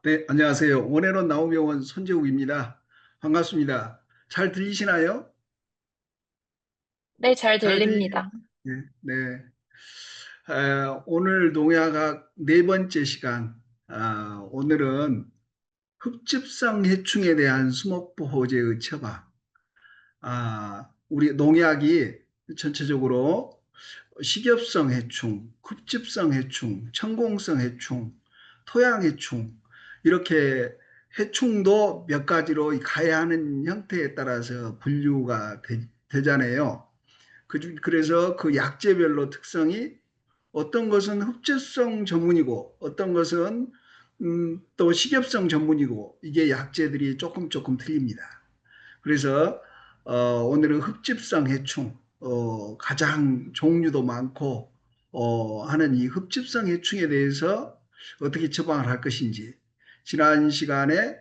네, 안녕하세요. 원해로 나우병원 손재욱입니다. 반갑습니다. 잘 들리시나요? 네, 잘 잘 들리시나요? 들립니다. 네, 네. 오늘 농약학 네 번째 시간. 오늘은 흡집성 해충에 대한 수목보호제의 처방. 우리 농약이 전체적으로 식엽성 해충, 흡집성 해충, 천공성 해충, 토양 해충 이렇게 해충도 몇 가지로 가해하는 형태에 따라서 분류가 되잖아요. 그래서 그 약재별로 특성이 어떤 것은 흡집성 전문이고 어떤 것은 또 식엽성 전문이고 이게 약재들이 조금 조금 틀립니다. 그래서 오늘은 흡집성 해충, 가장 종류도 많고 하는 이 흡집성 해충에 대해서 어떻게 처방을 할 것인지 지난 시간에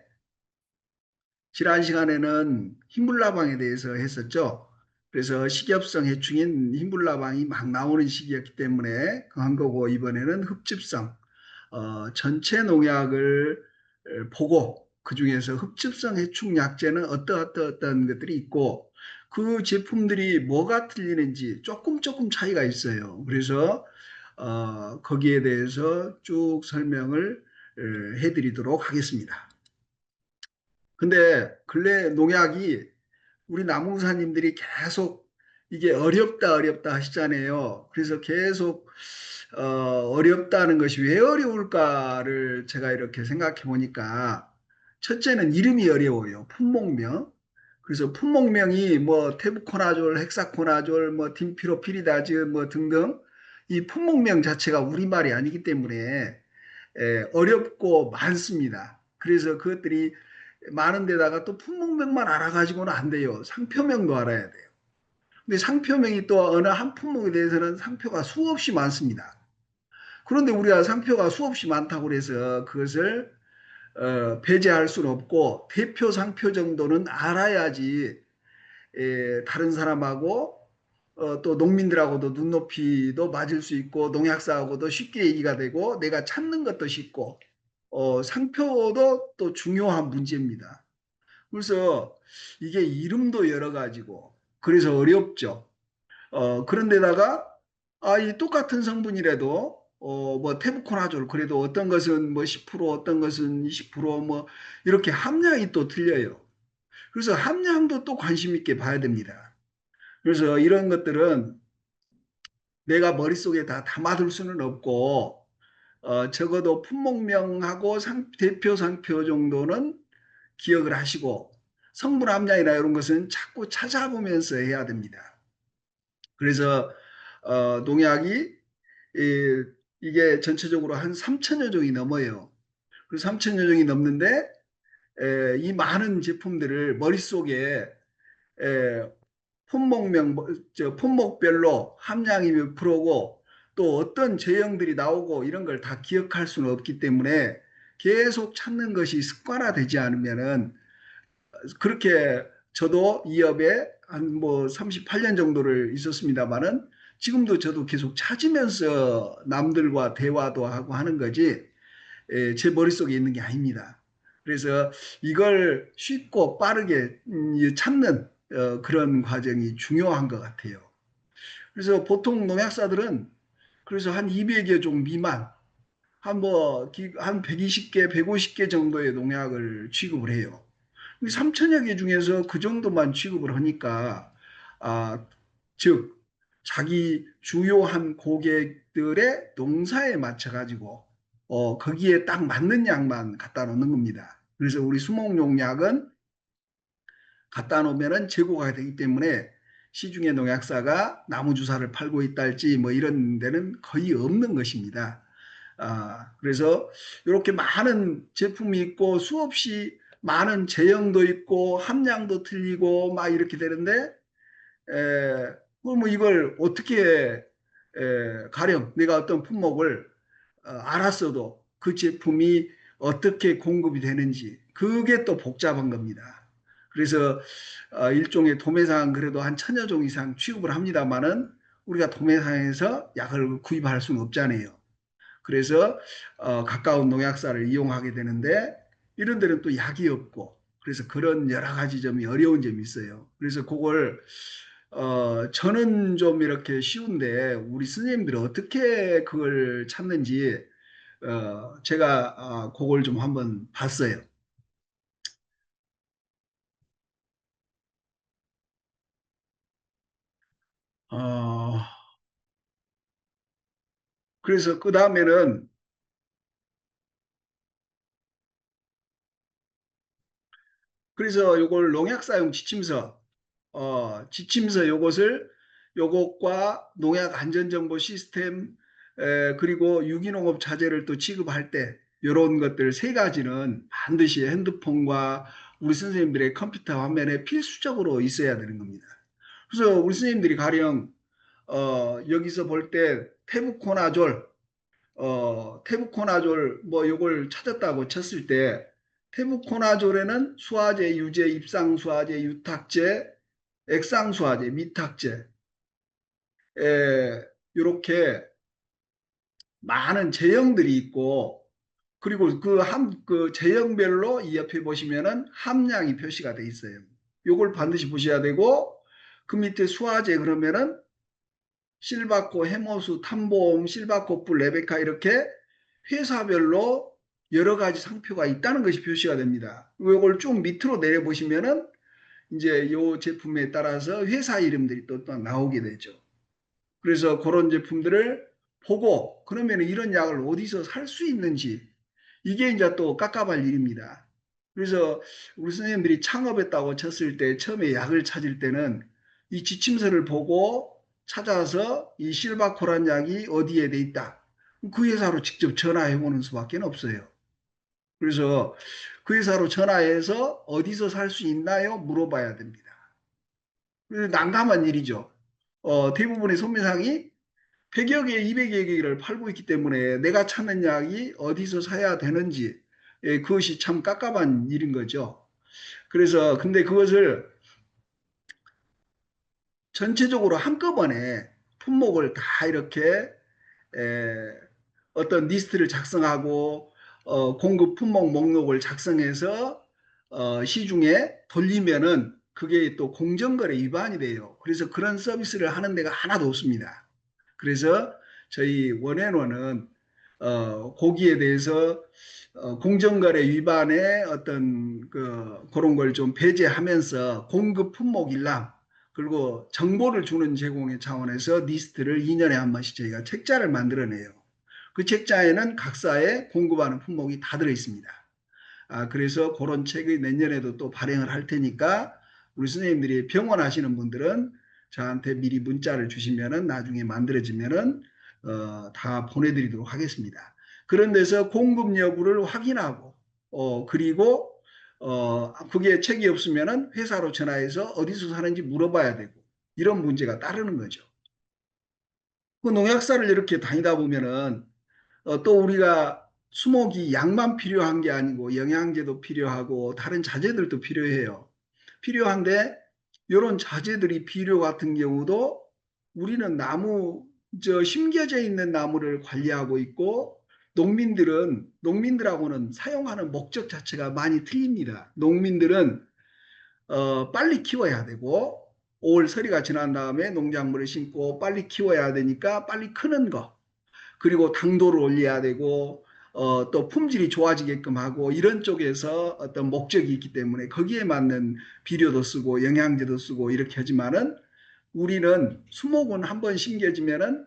지난 시간에는 흰불나방에 대해서 했었죠. 그래서 식엽성 해충인 흰불나방이 막 나오는 시기였기 때문에 한 거고 이번에는 흡집성 전체 농약을 보고 그중에서 흡집성 해충 약제는 어떤 것들이 있고 그 제품들이 뭐가 틀리는지 조금 조금 차이가 있어요. 그래서 거기에 대해서 쭉 설명을 해드리도록 하겠습니다. 근데 근래 농약이 우리 남공사님들이 계속 이게 어렵다 어렵다 하시잖아요. 그래서 계속 어렵다는 것이 왜 어려울까를 제가 이렇게 생각해 보니까 첫째는 이름이 어려워요. 품목명. 그래서 품목명이 뭐 테부코나졸, 헥사코나졸, 뭐 딘피로피리다즈 뭐 등등 이 품목명 자체가 우리말이 아니기 때문에 어렵고 많습니다. 그래서 그것들이 많은 데다가 또 품목명만 알아가지고는 안 돼요. 상표명도 알아야 돼요. 근데 상표명이 또 어느 한 품목에 대해서는 상표가 수없이 많습니다. 그런데 우리가 상표가 수없이 많다고 해서 그것을 배제할 수는 없고 대표 상표 정도는 알아야지 다른 사람하고 또 농민들하고도 눈높이도 맞을 수 있고 농약사하고도 쉽게 얘기가 되고 내가 찾는 것도 쉽고 상표도 또 중요한 문제입니다. 그래서 이게 이름도 여러 가지고 그래서 어렵죠. 그런데다가 이 똑같은 성분이라도 뭐 테부코나졸 그래도 어떤 것은 뭐 10% 어떤 것은 20%뭐 이렇게 함량이 또 틀려요. 그래서 함량도 또 관심 있게 봐야 됩니다. 그래서 이런 것들은 내가 머릿속에 다 담아둘 수는 없고 적어도 품목명하고 대표 상표 정도는 기억을 하시고 성분 함량이나 이런 것은 자꾸 찾아보면서 해야 됩니다. 그래서 농약이 이게 전체적으로 한 3천여 종이 넘어요. 그 3천여 종이 넘는데 이 많은 제품들을 머릿속에 품목명, 품목별로 함량이 몇 프로고 또 어떤 제형들이 나오고 이런 걸 다 기억할 수는 없기 때문에 계속 찾는 것이 습관화되지 않으면은 그렇게 저도 이 업에 한 뭐 38년 정도를 있었습니다만은 지금도 저도 계속 찾으면서 남들과 대화도 하고 하는 거지 제 머릿속에 있는 게 아닙니다. 그래서 이걸 쉽고 빠르게 찾는 그런 과정이 중요한 것 같아요. 그래서 보통 농약사들은 그래서 한 200여 종 미만, 한 120개, 150개 정도의 농약을 취급을 해요. 3천여 개 중에서 그 정도만 취급을 하니까, 아, 즉, 자기 주요한 고객들의 농사에 맞춰가지고, 거기에 딱 맞는 약만 갖다 놓는 겁니다. 그래서 우리 수목용약은 갖다 놓으면은 재고가 되기 때문에 시중에 농약사가 나무주사를 팔고 있다 할지 뭐 이런 데는 거의 없는 것입니다. 그래서 이렇게 많은 제품이 있고 수없이 많은 제형도 있고 함량도 틀리고 막 이렇게 되는데 뭐 이걸 어떻게 가령 내가 어떤 품목을 알았어도 그 제품이 어떻게 공급이 되는지 그게 또 복잡한 겁니다. 그래서 일종의 도매상 그래도 한 천여 종 이상 취급을 합니다만은 우리가 도매상에서 약을 구입할 수는 없잖아요. 그래서 가까운 농약사를 이용하게 되는데 이런 데는 또 약이 없고 그래서 그런 여러 가지 점이 어려운 점이 있어요. 그래서 그걸 저는 좀 이렇게 쉬운데 우리 선생님들이 어떻게 그걸 찾는지 제가 그걸 좀 한번 봤어요. 어, 그래서 그 다음에는 그래서 요걸 농약 사용 지침서, 지침서 요것을 요것과 농약 안전정보 시스템, 그리고 유기농업 자재를 또 취급할 때 요런 것들 세 가지는 반드시 핸드폰과 우리 선생님들의 컴퓨터 화면에 필수적으로 있어야 되는 겁니다. 그래서 우리 선생님들이 가령 여기서 볼 때 테부코나졸 테부코나졸 뭐 요걸 찾았다고 쳤을 때 테부코나졸에는 수화제, 유제, 입상수화제, 유탁제, 액상수화제, 미탁제 이렇게 많은 제형들이 있고 그리고 그 제형별로 이 옆에 보시면은 함량이 표시가 돼 있어요. 요걸 반드시 보셔야 되고 그 밑에 수화제 그러면은 실바코, 해모수, 탐보험, 실바코프, 레베카 이렇게 회사별로 여러 가지 상표가 있다는 것이 표시가 됩니다. 이걸 쭉 밑으로 내려보시면은 이제 이 제품에 따라서 회사 이름들이 또 나오게 되죠. 그래서 그런 제품들을 보고 그러면 이런 약을 어디서 살 수 있는지 이게 이제 또 깝깝할 일입니다. 그래서 우리 선생님들이 창업했다고 쳤을 때 처음에 약을 찾을 때는 이 지침서를 보고 찾아서 이 실바코란 약이 어디에 돼 있다. 그 회사로 직접 전화해 보는 수밖에 없어요. 그래서 그 회사로 전화해서 어디서 살 수 있나요? 물어봐야 됩니다. 난감한 일이죠. 대부분의 소매상이 100여 개, 200여 개를 팔고 있기 때문에 내가 찾는 약이 어디서 사야 되는지 그것이 참 깝깝한 일인 거죠. 그래서 근데 그것을 전체적으로 한꺼번에 품목을 다 이렇게 에, 어떤 리스트를 작성하고 공급 품목 목록을 작성해서 시중에 돌리면은 그게 또 공정거래 위반이 돼요. 그래서 그런 서비스를 하는 데가 하나도 없습니다. 그래서 저희 원앤원은 고기에 대해서 공정거래 위반의 어떤 그런 걸 좀 배제하면서 공급 품목 일람 그리고 정보를 주는 제공의 차원에서 리스트를 2년에 한 번씩 저희가 책자를 만들어내요. 그 책자에는 각사의 공급하는 품목이 다 들어 있습니다. 그래서 그런 책을 내년에도 또 발행을 할 테니까 우리 선생님들이 병원 하시는 분들은 저한테 미리 문자를 주시면은 나중에 만들어지면은 다 보내드리도록 하겠습니다. 그런 데서 공급 여부를 확인하고 그리고 그게 책이 없으면은 회사로 전화해서 어디서 사는지 물어봐야 되고 이런 문제가 따르는 거죠. 그 농약사를 이렇게 다니다 보면은 또 우리가 수목이 약만 필요한 게 아니고 영양제도 필요하고 다른 자재들도 필요해요. 필요한데 이런 자재들이 필요 같은 경우도 우리는 나무 심겨져 있는 나무를 관리하고 있고 농민들하고는 사용하는 목적 자체가 많이 틀립니다. 농민들은 빨리 키워야 되고 5월 서리가 지난 다음에 농작물을 심고 빨리 키워야 되니까 빨리 크는 거 그리고 당도를 올려야 되고 또 품질이 좋아지게끔 하고 이런 쪽에서 어떤 목적이 있기 때문에 거기에 맞는 비료도 쓰고 영양제도 쓰고 이렇게 하지만은 우리는 수목은 한번 심겨지면은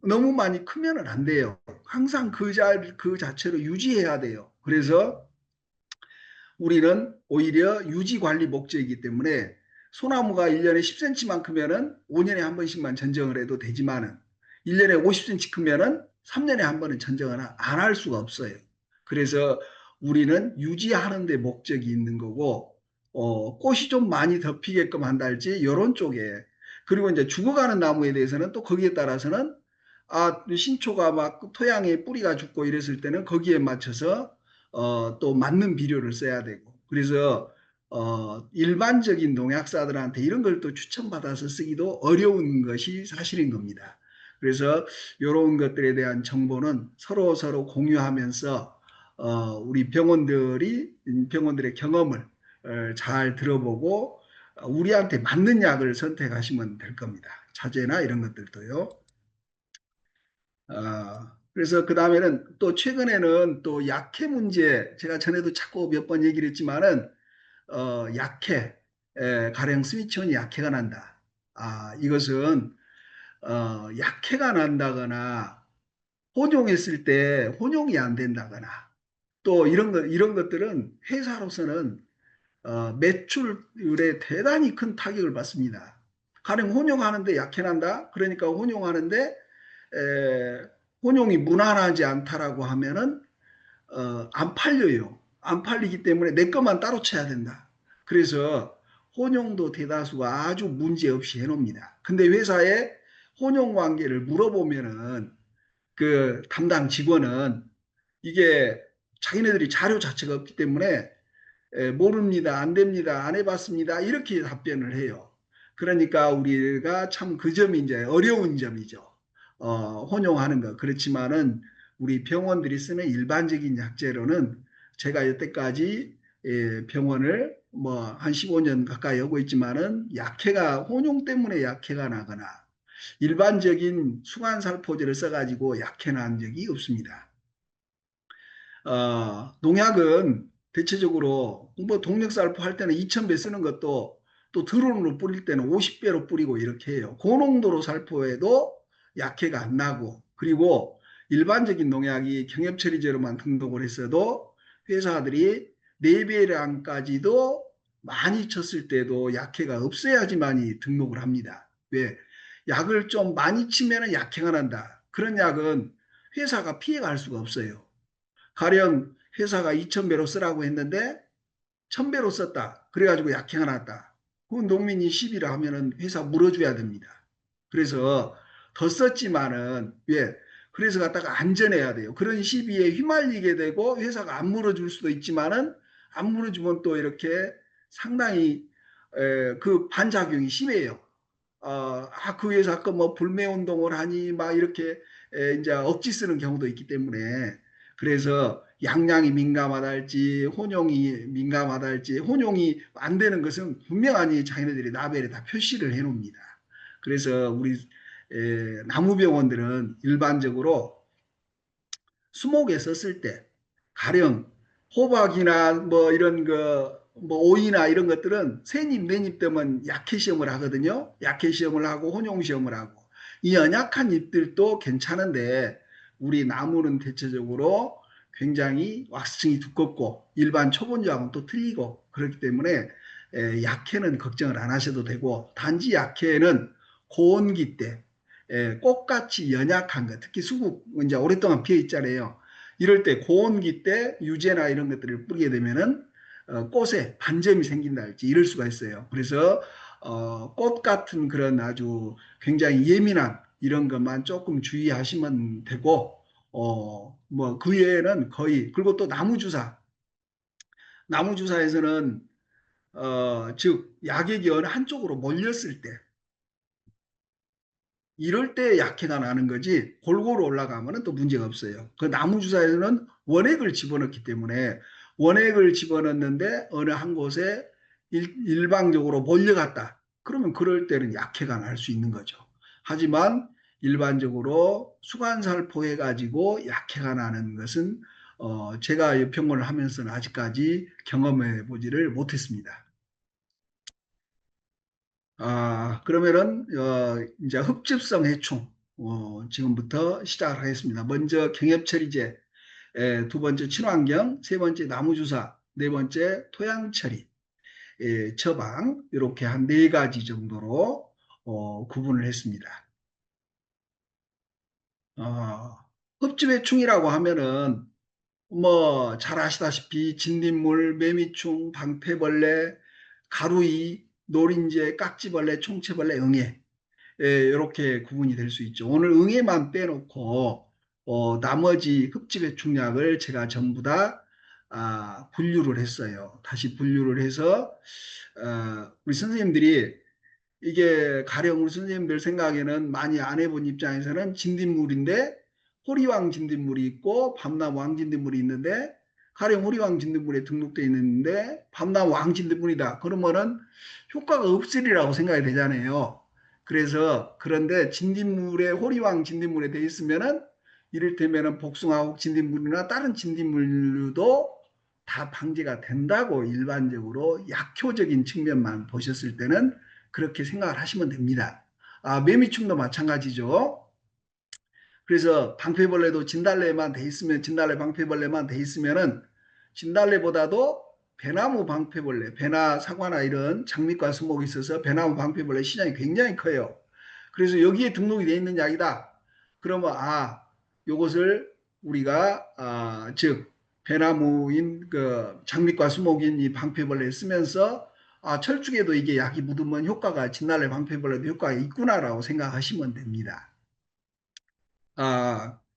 너무 많이 크면은 안 돼요. 항상 그 자체로 유지해야 돼요. 그래서 우리는 오히려 유지 관리 목적이기 때문에 소나무가 1년에 10cm만 크면은 5년에 한 번씩만 전정을 해도 되지만은 1년에 50cm 크면은 3년에 한 번은 전정을 안 할 수가 없어요. 그래서 우리는 유지하는 데 목적이 있는 거고 꽃이 좀 많이 더 피게끔 한달지 이런 쪽에 그리고 이제 죽어가는 나무에 대해서는 또 거기에 따라서는 신초가 막 토양에 뿌리가 죽고 이랬을 때는 거기에 맞춰서 또 맞는 비료를 써야 되고 그래서 일반적인 농약사들한테 이런 걸 또 추천받아서 쓰기도 어려운 것이 사실인 겁니다. 그래서 이런 것들에 대한 정보는 서로 서로 공유하면서 우리 병원들의 경험을 잘 들어보고 우리한테 맞는 약을 선택하시면 될 겁니다. 자제나 이런 것들도요. 그래서 그 다음에는 또 최근에는 또 약해 문제, 제가 전에도 자꾸 몇 번 얘기를 했지만은 약해, 가령 스위치온이 약해가 난다. 이것은 약해가 난다거나 혼용했을 때 혼용이 안 된다거나 또 이런 것들은 회사로서는 매출에 대단히 큰 타격을 받습니다. 가령 혼용하는데 약해난다. 그러니까 혼용하는데 혼용이 무난하지 않다라고 하면은 안 팔려요. 안 팔리기 때문에 내 것만 따로 쳐야 된다. 그래서 혼용도 대다수가 아주 문제없이 해놓습니다. 근데 회사에 혼용 관계를 물어보면은 그 담당 직원은 이게 자기네들이 자료 자체가 없기 때문에 모릅니다, 안 됩니다, 안 해봤습니다 이렇게 답변을 해요. 그러니까 우리가 참 그 점이 이제 어려운 점이죠. 혼용하는 거. 그렇지만은 우리 병원들이 쓰는 일반적인 약재로는 제가 여태까지 병원을 뭐 한 15년 가까이 하고 있지만은 약해가 혼용 때문에 약해가 나거나 일반적인 수간살포제를 써가지고 약해 난 적이 없습니다. 농약은 대체적으로 뭐 동력살포 할 때는 2000배 쓰는 것도 또 드론으로 뿌릴 때는 50배로 뿌리고 이렇게 해요. 고농도로 살포해도 약해가 안 나고 그리고 일반적인 농약이 경협처리제로만 등록을 했어도 회사들이 4배량까지도 많이 쳤을 때도 약해가 없어야지만이 등록을 합니다. 왜? 약을 좀 많이 치면 약해가 난다. 그런 약은 회사가 피해갈 수가 없어요. 가령 회사가 2000배로 쓰라고 했는데 1000배로 썼다. 그래가지고 약해가 났다. 그 농민이 시비를 하면은 회사 물어줘야 됩니다. 그래서 더 썼지만은 왜? 그래서 갖다가 안전해야 돼요. 그런 시비에 휘말리게 되고 회사가 안 물어줄 수도 있지만은 안 물어주면 또 이렇게 상당히 그 반작용이 심해요. 그 회사 거뭐 불매 운동을 하니 막 이렇게 이제 억지 쓰는 경우도 있기 때문에 그래서 양량이 민감하다 할지 혼용이 민감하다 할지 혼용이 안 되는 것은 분명하니 자기네들이 나벨에 다 표시를 해 놓습니다. 그래서 우리 나무병원들은 일반적으로 수목에 썼을 때 가령 호박이나 뭐 이런 뭐 오이나 이런 것들은 세입 네입 되면 약해 시험을 하거든요. 약해 시험을 하고 혼용 시험을 하고 이 연약한 잎들도 괜찮은데 우리 나무는 대체적으로 굉장히 왁스층이 두껍고 일반 초본종하고는 또 틀리고 그렇기 때문에 약해는 걱정을 안 하셔도 되고 단지 약해는 고온기 때 꽃같이 연약한 것, 특히 수국 이제 오랫동안 피어 있잖아요. 이럴 때 고온기 때 유제나 이런 것들을 뿌리게 되면은 꽃에 반점이 생긴다 할지 이럴 수가 있어요. 그래서 꽃 같은 그런 아주 굉장히 예민한 이런 것만 조금 주의하시면 되고 뭐 그 외에는 거의 그리고 또 나무 주사에서는 즉 약액이 어느 한쪽으로 몰렸을 때 이럴 때 약해가 나는 거지 골고루 올라가면 또 문제가 없어요. 그 나무 주사에서는 원액을 집어넣기 때문에 원액을 집어넣는데 어느 한 곳에 일방적으로 몰려갔다. 그러면 그럴 때는 약해가 날 수 있는 거죠. 하지만 일반적으로 수관살포해 가지고 약해가 나는 것은 제가 병원을 하면서는 아직까지 경험해 보지를 못했습니다. 그러면은, 이제 흡집성 해충, 지금부터 시작을 하겠습니다. 먼저 경협처리제, 두 번째 친환경, 세 번째 나무주사, 네 번째 토양처리, 처방, 이렇게 한 네 가지 정도로, 구분을 했습니다. 어, 흡집해충이라고 하면은, 뭐, 잘 아시다시피 진딧물, 매미충, 방패벌레, 가루이, 노린재, 깍지벌레, 총채벌레, 응애, 이렇게 구분이 될 수 있죠. 오늘 응애만 빼놓고 나머지 흡집의 충약을 제가 전부 다 분류를 했어요. 다시 분류를 해서 우리 선생님들이 이게 가령 우리 선생님들 생각에는 많이 안 해본 입장에서는 진딧물인데 호리왕 진딧물이 있고 밤나무 왕 진딧물이 있는데 가령 호리왕 진딧물에 등록되어 있는데 밤나무 왕 진딧물이다. 그러면은 효과가 없으리라고 생각이 되잖아요. 그래서 그런데 진딧물에 호리왕 진딧물에 돼 있으면은 이를테면은 복숭아옥 진딧물이나 다른 진딧물도 다 방제가 된다고 일반적으로 약효적인 측면만 보셨을 때는 그렇게 생각을 하시면 됩니다. 매미충도 마찬가지죠. 그래서 방패벌레도 진달래만 돼 있으면 진달래 방패벌레만 돼 있으면은 진달래보다도 배나무 방패벌레, 배나 사과나 이런 장미과 수목이 있어서 배나무 방패벌레 시장이 굉장히 커요. 그래서 여기에 등록이 돼 있는 약이다. 그러면 요것을 우리가 즉 배나무인 그 장미과 수목인 이 방패벌레 쓰면서 철쭉에도 이게 약이 묻으면 효과가 진달래 방패벌레도 효과가 있구나라고 생각하시면 됩니다.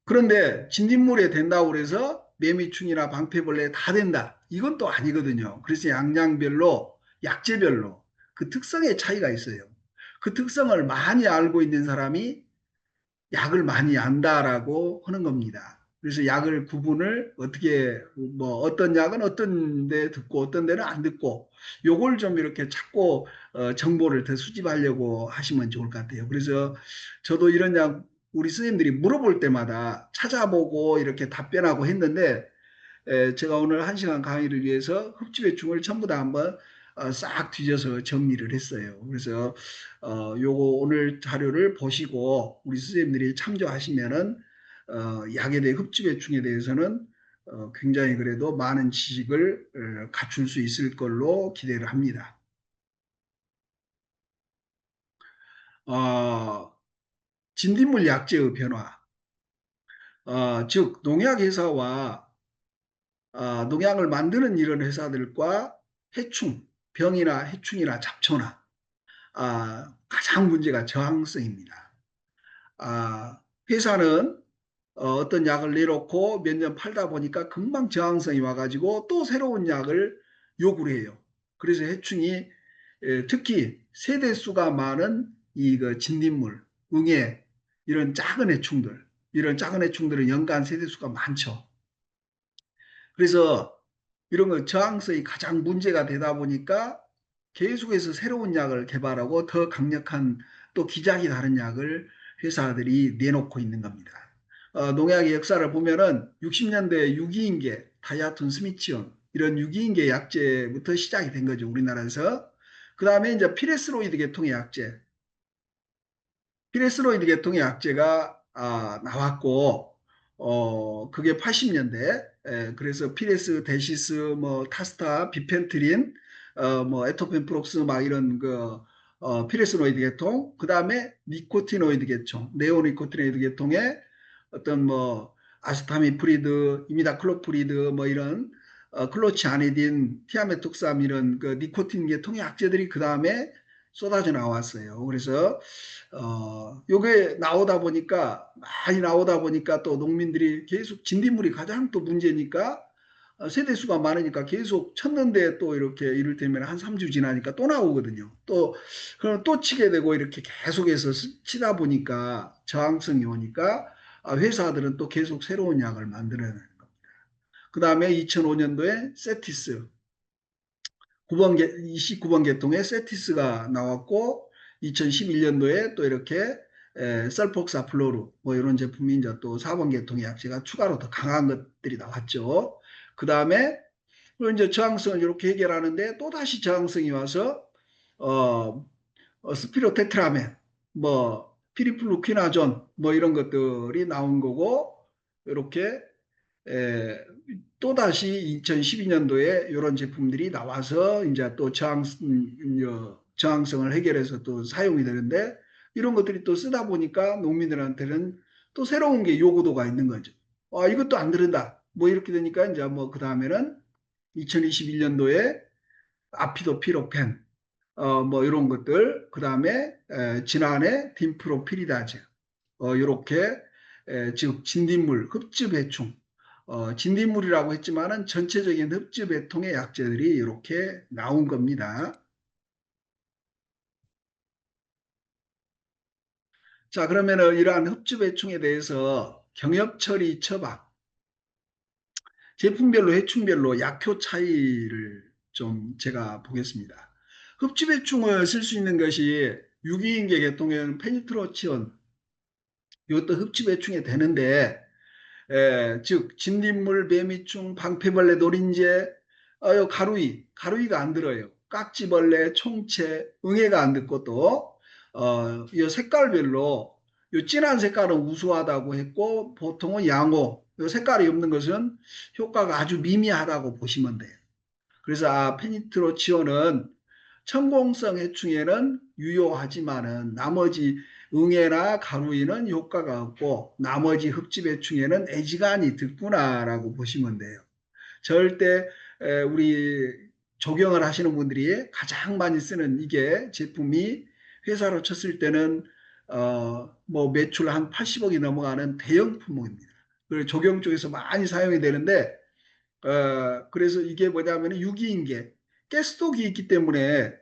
그런데 진딧물에 된다고 그래서 매미충이나 방패벌레 다 된다. 이건 또 아니거든요. 그래서 양장별로, 약재별로 그 특성의 차이가 있어요. 그 특성을 많이 알고 있는 사람이 약을 많이 안다라고 하는 겁니다. 그래서 약을 구분을 어떻게 뭐 어떤 약은 어떤 데 듣고 어떤 데는 안 듣고 요걸 좀 이렇게 찾고 정보를 더 수집하려고 하시면 좋을 것 같아요. 그래서 저도 이런 약 우리 선생님들이 물어볼 때마다 찾아보고 이렇게 답변하고 했는데 제가 오늘 1시간 강의를 위해서 흡집의 충을 전부 다 한번 싹 뒤져서 정리를 했어요. 그래서 요거 오늘 자료를 보시고 우리 선생님들이 참조하시면은 약에 대해 흡집의 충에 대해서는 굉장히 그래도 많은 지식을 갖출 수 있을 걸로 기대를 합니다. 어, 진딧물 약제의 변화, 즉 농약회사와 농약을 만드는 이런 회사들과 해충, 병이나 해충이나 잡초나 가장 문제가 저항성입니다. 회사는 어떤 약을 내놓고 몇 년 팔다 보니까 금방 저항성이 와가지고 또 새로운 약을 요구를 해요. 그래서 해충이 특히 세대수가 많은 이그 진딧물, 응애 이런 작은 해충들, 이런 작은 해충들은 연간 세대수가 많죠. 그래서 이런 거 저항성이 가장 문제가 되다 보니까 계속해서 새로운 약을 개발하고 더 강력한 또 기작이 다른 약을 회사들이 내놓고 있는 겁니다. 농약의 역사를 보면은 60년대 유기인계, 다이아톤 스미치온 이런 유기인계 약제부터 시작이 된 거죠, 우리나라에서. 그 다음에 이제 피레스로이드 계통의 약제, 피레스로이드 계통의 약제가 나왔고, 그게 80년대. 그래서 피레스, 데시스, 뭐 타스타, 비펜트린, 뭐 에토펜프록스 막 이런 그 피레스로이드 계통, 그 다음에 니코티노이드 계통, 네오니코티노이드 계통의 어떤 뭐 아스타미프리드, 이미다클로프리드 뭐 이런 클로치아니딘, 티아메톡삼 이런 그 니코틴 계통의 약제들이 그 다음에 쏟아져 나왔어요. 그래서 요게 나오다 보니까 많이 나오다 보니까 또 농민들이 계속 진딧물이 가장 또 문제니까 세대수가 많으니까 계속 쳤는데 또 이렇게 이를테면 한 3주 지나니까 또 나오거든요. 또 그럼 또 치게 되고 이렇게 계속해서 치다 보니까 저항성이 오니까 회사들은 또 계속 새로운 약을 만들어내는 겁니다. 그 다음에 2005년도에 세티스 9번 29번 계통의 세티스가 나왔고 2011년도에 또 이렇게 셀폭사플로르 뭐 이런 제품이 이제 또 4번 계통의 약제가 추가로 더 강한 것들이 나왔죠. 그 다음에 이제 저항성을 이렇게 해결하는데 또 다시 저항성이 와서 어, 스피로테트라멘, 뭐 피리플루퀴나존 뭐 이런 것들이 나온 거고 이렇게 에, 또다시 2012년도에 이런 제품들이 나와서 이제 또 저항성을 해결해서 또 사용이 되는데 이런 것들이 또 쓰다 보니까 농민들한테는 또 새로운 게 요구도가 있는 거죠. 이것도 안 들은다. 뭐 이렇게 되니까 이제 뭐 그 다음에는 2021년도에 아피도피로펜, 뭐 이런 것들, 그 다음에 지난해 딘프로피리다제, 이렇게 즉 진딧물, 흡집해충, 진딧물이라고 했지만은 전체적인 흡집해통의 약재들이 이렇게 나온 겁니다. 자, 그러면은 이러한 흡주배충에 대해서 경엽처리 처방, 제품별로 해충별로 약효 차이를 좀 제가 보겠습니다. 흡주배충을 쓸 수 있는 것이 유기인계 계통에는 페니트로치온, 이것도 흡주배충에 되는데, 즉 진딧물, 매미충, 방패벌레, 노린재, 가루이가 안 들어요. 깍지벌레, 총채, 응애가 안 듣고 또 이 색깔별로 요 진한 색깔은 우수하다고 했고 보통은 양호, 요 색깔이 없는 것은 효과가 아주 미미하다고 보시면 돼요. 그래서 페니트로치온은 천공성 해충에는 유효하지만은 나머지 응애나 가루이는 효과가 없고 나머지 흡집해충에는 애지간히 듣구나라고 보시면 돼요. 절대 우리 적용을 하시는 분들이 가장 많이 쓰는 이게 제품이 회사로 쳤을 때는 뭐 매출 한 80억이 넘어가는 대형 품목입니다. 그리고 적용 쪽에서 많이 사용이 되는데 그래서 이게 뭐냐면 유기인계, 가스독이 있기 때문에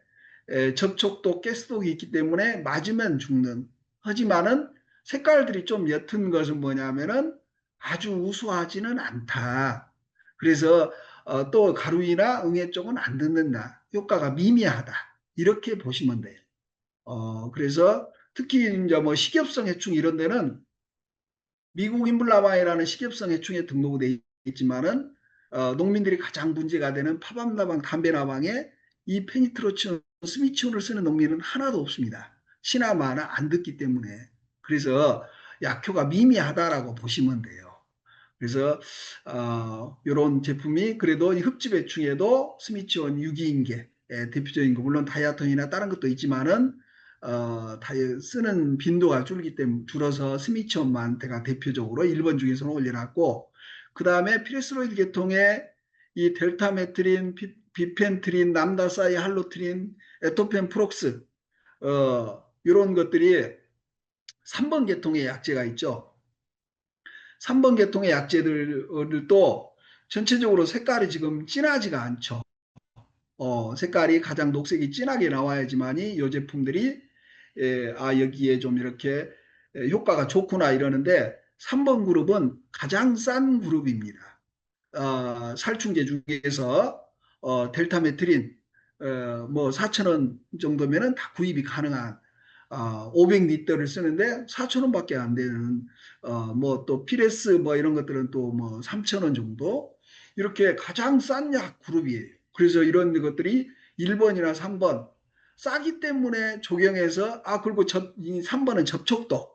접촉도 가스독이 있기 때문에 맞으면 죽는. 하지만은 색깔들이 좀 옅은 것은 뭐냐면은 아주 우수하지는 않다. 그래서 또 가루이나 응애 쪽은 안 듣는다. 효과가 미미하다. 이렇게 보시면 돼요. 그래서 특히 이제 뭐 식엽성 해충 이런 데는 미국 인블라방이라는 식엽성 해충에 등록돼 있지만은 농민들이 가장 문제가 되는 파밤나방, 담배나방에 이 페니트로치온, 스미치온을 쓰는 농민은 하나도 없습니다. 시나마나 안 듣기 때문에. 그래서 약효가 미미하다라고 보시면 돼요. 그래서 이런 제품이 그래도 흡집해충에도 스미치온 유기인계 대표적인 거 물론 다이아톤이나 다른 것도 있지만은 쓰는 빈도가 줄어서 스미치온만테가 대표적으로 1번 중에서는 올려놨고 그 다음에 피레스로이드 계통의 이 델타메트린, 비펜트린, 남다사이, 할로트린, 에토펜, 프록스 이런 것들이 3번 계통의 약제가 있죠. 3번 계통의 약제들도 전체적으로 색깔이 지금 진하지가 않죠. 색깔이 가장 녹색이 진하게 나와야지만이 이 제품들이 여기에 좀 이렇게 효과가 좋구나 이러는데 3번 그룹은 가장 싼 그룹입니다. 살충제 중에서 델타메트린 뭐 4,000원 정도면은 다 구입이 가능한 500리터를 쓰는데 4,000원밖에 안 되는 뭐 또 피레스 뭐 이런 것들은 또 뭐 3,000원 정도 이렇게 가장 싼 약 그룹이에요. 그래서 이런 것들이 1번이나 3번 싸기 때문에 적용해서 그리고 3번은 접촉독.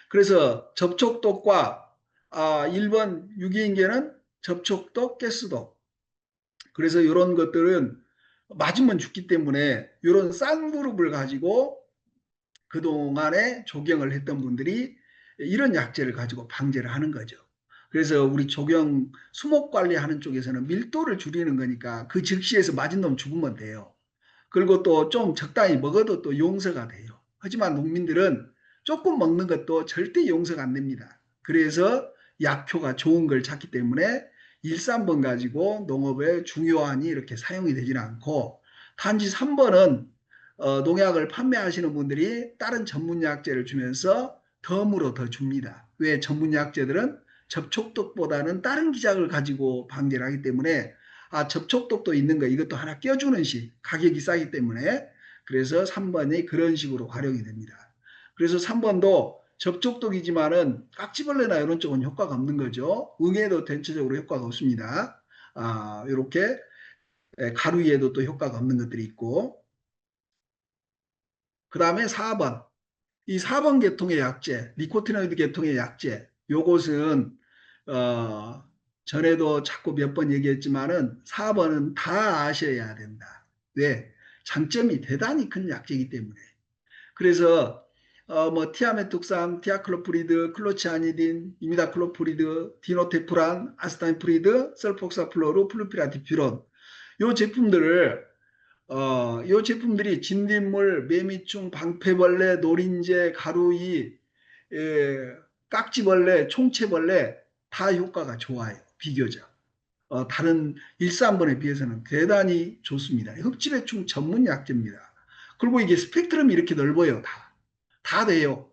그래서 접촉독과 1번 유기인계는 접촉독, 가스독. 그래서 이런 것들은 맞으면 죽기 때문에 이런 싼 그룹을 가지고 그동안에 조경을 했던 분들이 이런 약재를 가지고 방제를 하는 거죠. 그래서 우리 조경 수목 관리하는 쪽에서는 밀도를 줄이는 거니까 그 즉시에서 맞은 놈 죽으면 돼요. 그리고 또 좀 적당히 먹어도 또 용서가 돼요. 하지만 농민들은 조금 먹는 것도 절대 용서가 안 됩니다. 그래서 약효가 좋은 걸 찾기 때문에 1, 3번 가지고 농업에 중요하니 이렇게 사용이 되지는 않고 단지 3번은 농약을 판매하시는 분들이 다른 전문약제를 주면서 덤으로 더 줍니다. 왜 전문약제들은 접촉독보다는 다른 기작을 가지고 방제를 하기 때문에 접촉독도 있는 거 이것도 하나 껴주는 식 가격이 싸기 때문에 그래서 3번이 그런 식으로 활용이 됩니다. 그래서 3번도 접촉독이지만은 깍지벌레나 이런 쪽은 효과가 없는 거죠. 응애도 전체적으로 효과가 없습니다. 이렇게 가루이에도 또 효과가 없는 것들이 있고 그 다음에 4번 이 4번 계통의 약제 니코티노이드 계통의 약제 요것은 어, 전에도 자꾸 몇 번 얘기했지만은 4번은 다 아셔야 된다. 왜? 장점이 대단히 큰 약제이기 때문에. 그래서 뭐 티아메톡산, 티아클로프리드, 클로치아니딘, 이미다클로프리드, 디노테프란, 아스타인프리드, 설폭사플로르, 플루피라디퓨론 요 제품들을 이 제품들이 진딧물, 매미충, 방패벌레, 노린재, 가루이, 예, 깍지벌레, 총채벌레 다 효과가 좋아요. 비교적. 다른 1,3번에 비해서는 대단히 좋습니다. 흡집해충 전문 약제입니다. 그리고 이게 스펙트럼이 이렇게 넓어요. 다. 다 돼요.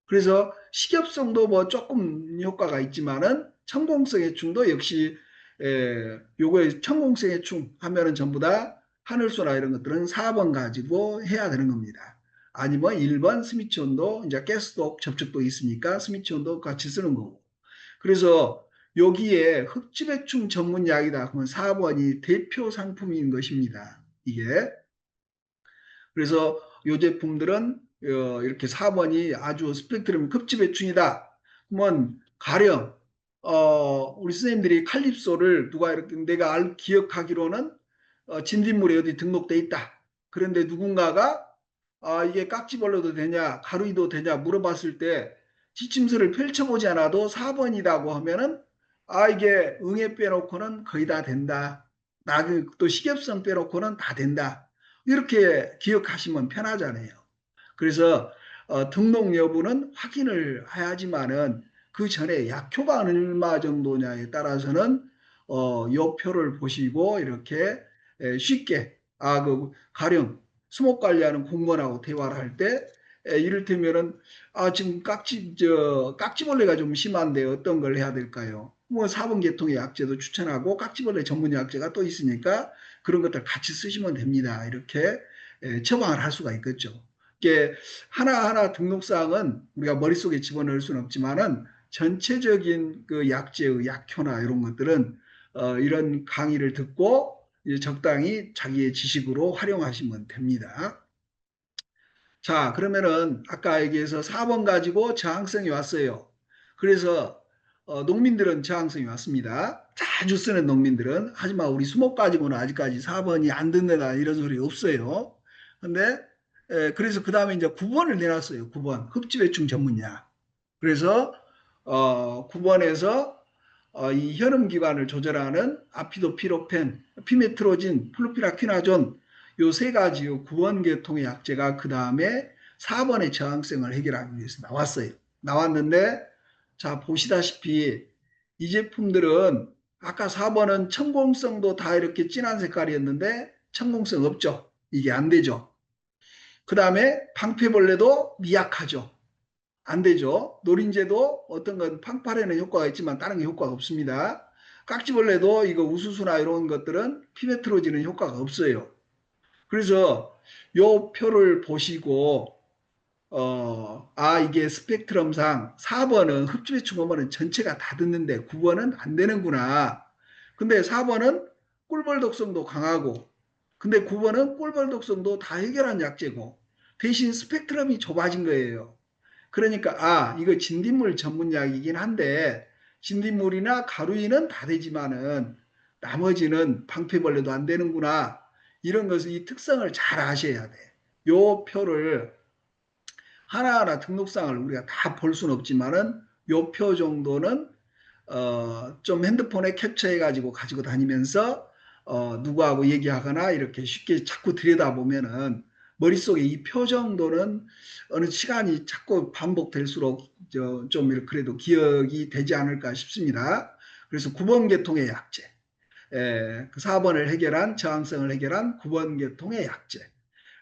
그래서 식엽성도 뭐 조금 효과가 있지만은 천공성해충도 역시 요거에 천공성해충 하면은 전부 다 하늘소나 이런 것들은 4번 가지고 해야 되는 겁니다. 아니면 1번 스미치온도 이제 가스도 접촉도 있으니까 스미치온도 같이 쓰는 거고. 그래서 여기에 흡집해충 전문약이다 그러면 4번이 대표 상품인 것입니다. 이게 그래서 이 제품들은 이렇게 4번이 아주 스펙트럼 급지배충이다. 그러면 가령 우리 선생님들이 칼립소를 누가 이렇게 내가 기억하기로는 진딧물에 어디 등록돼 있다. 그런데 누군가가 이게 깍지벌레도 되냐 가루이도 되냐 물어봤을 때 지침서를 펼쳐보지 않아도 4번이라고 하면은 이게 응애 빼놓고는 거의 다 된다. 또 식엽성 빼놓고는 다 된다. 이렇게 기억하시면 편하잖아요. 그래서 등록 여부는 확인을 해야지만은 그 전에 약효가 얼마 정도냐에 따라서는 요 표를 보시고 이렇게 쉽게 그 가령 수목 관리하는 공무원하고 대화를 할 때 이를테면은 지금 깍지벌레가 좀 심한데 어떤 걸 해야 될까요? 뭐 4번 계통의 약제도 추천하고 깍지벌레 전문 약제가 또 있으니까 그런 것들 같이 쓰시면 됩니다. 이렇게 처방을 할 수가 있겠죠. 이게 하나하나 등록사항은 우리가 머릿속에 집어넣을 수는 없지만은 전체적인 그 약제의 약효나 이런 것들은 이런 강의를 듣고 적당히 자기의 지식으로 활용하시면 됩니다. 자, 그러면은 아까 얘기해서 4번 가지고 저항성이 왔어요. 그래서 농민들은 저항성이 왔습니다. 자주 쓰는 농민들은. 하지만 우리 수목 가지고는 아직까지 4번이 안 듣는다 이런 소리 없어요. 근데 그래서 그 다음에 이제 9번을 내놨어요. 9번 흡집해충 전문약. 그래서 9번에서 이 현음기관을 조절하는 아피도피로펜, 피메트로진, 플루피라퀴나존 요 세 가지 9번 계통의 약제가 그 다음에 4번의 저항성을 해결하기 위해서 나왔어요. 나왔는데 자 보시다시피 이 제품들은 아까 4번은 천공성도 다 이렇게 진한 색깔이었는데 천공성 없죠. 이게 안 되죠. 그 다음에 방패벌레도 미약하죠. 안 되죠. 노린재도 어떤 건 팡팔에는 효과가 있지만 다른 게 효과가 없습니다. 깍지벌레도 이거 우수수나 이런 것들은 피메트로지는 효과가 없어요. 그래서 요 표를 보시고 이게 스펙트럼상 4번은 흡집해충 어머는 전체가 다 듣는데 9번은 안 되는구나. 근데 4번은 꿀벌 독성도 강하고 근데 9번은 꿀벌 독성도 다 해결한 약제고 대신 스펙트럼이 좁아진 거예요. 그러니까 이거 진딧물 전문약이긴 한데 진딧물이나 가루이는 다 되지만은 나머지는 방패벌레도 안 되는구나. 이런 것을 이 특성을 잘 아셔야 돼. 요 표를 하나하나 등록사항을 우리가 다 볼 수는 없지만은 요 표 정도는 좀 핸드폰에 캡처해 가지고 다니면서 누구하고 얘기하거나 이렇게 쉽게 자꾸 들여다보면은 머릿속에 이 표 정도는 어느 시간이 자꾸 반복될수록 좀 그래도 기억이 되지 않을까 싶습니다. 그래서 9번 계통의 약제, 그 4번을 해결한 저항성을 해결한 9번 계통의 약제.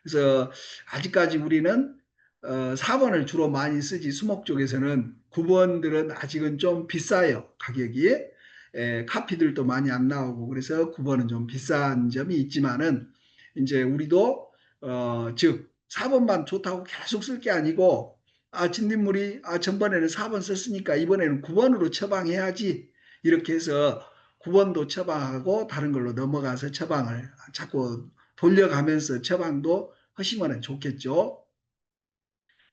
그래서 아직까지 우리는 4번을 주로 많이 쓰지 수목 쪽에서는 9번들은 아직은 좀 비싸요. 가격이. 카피들도 많이 안 나오고 그래서 9번은 좀 비싼 점이 있지만은 이제 우리도 즉 4번만 좋다고 계속 쓸 게 아니고 진딧물이 전번에는 4번 썼으니까 이번에는 9번으로 처방해야지 이렇게 해서 9번도 처방하고 다른 걸로 넘어가서 처방을 자꾸 돌려가면서 처방도 하시면 좋겠죠.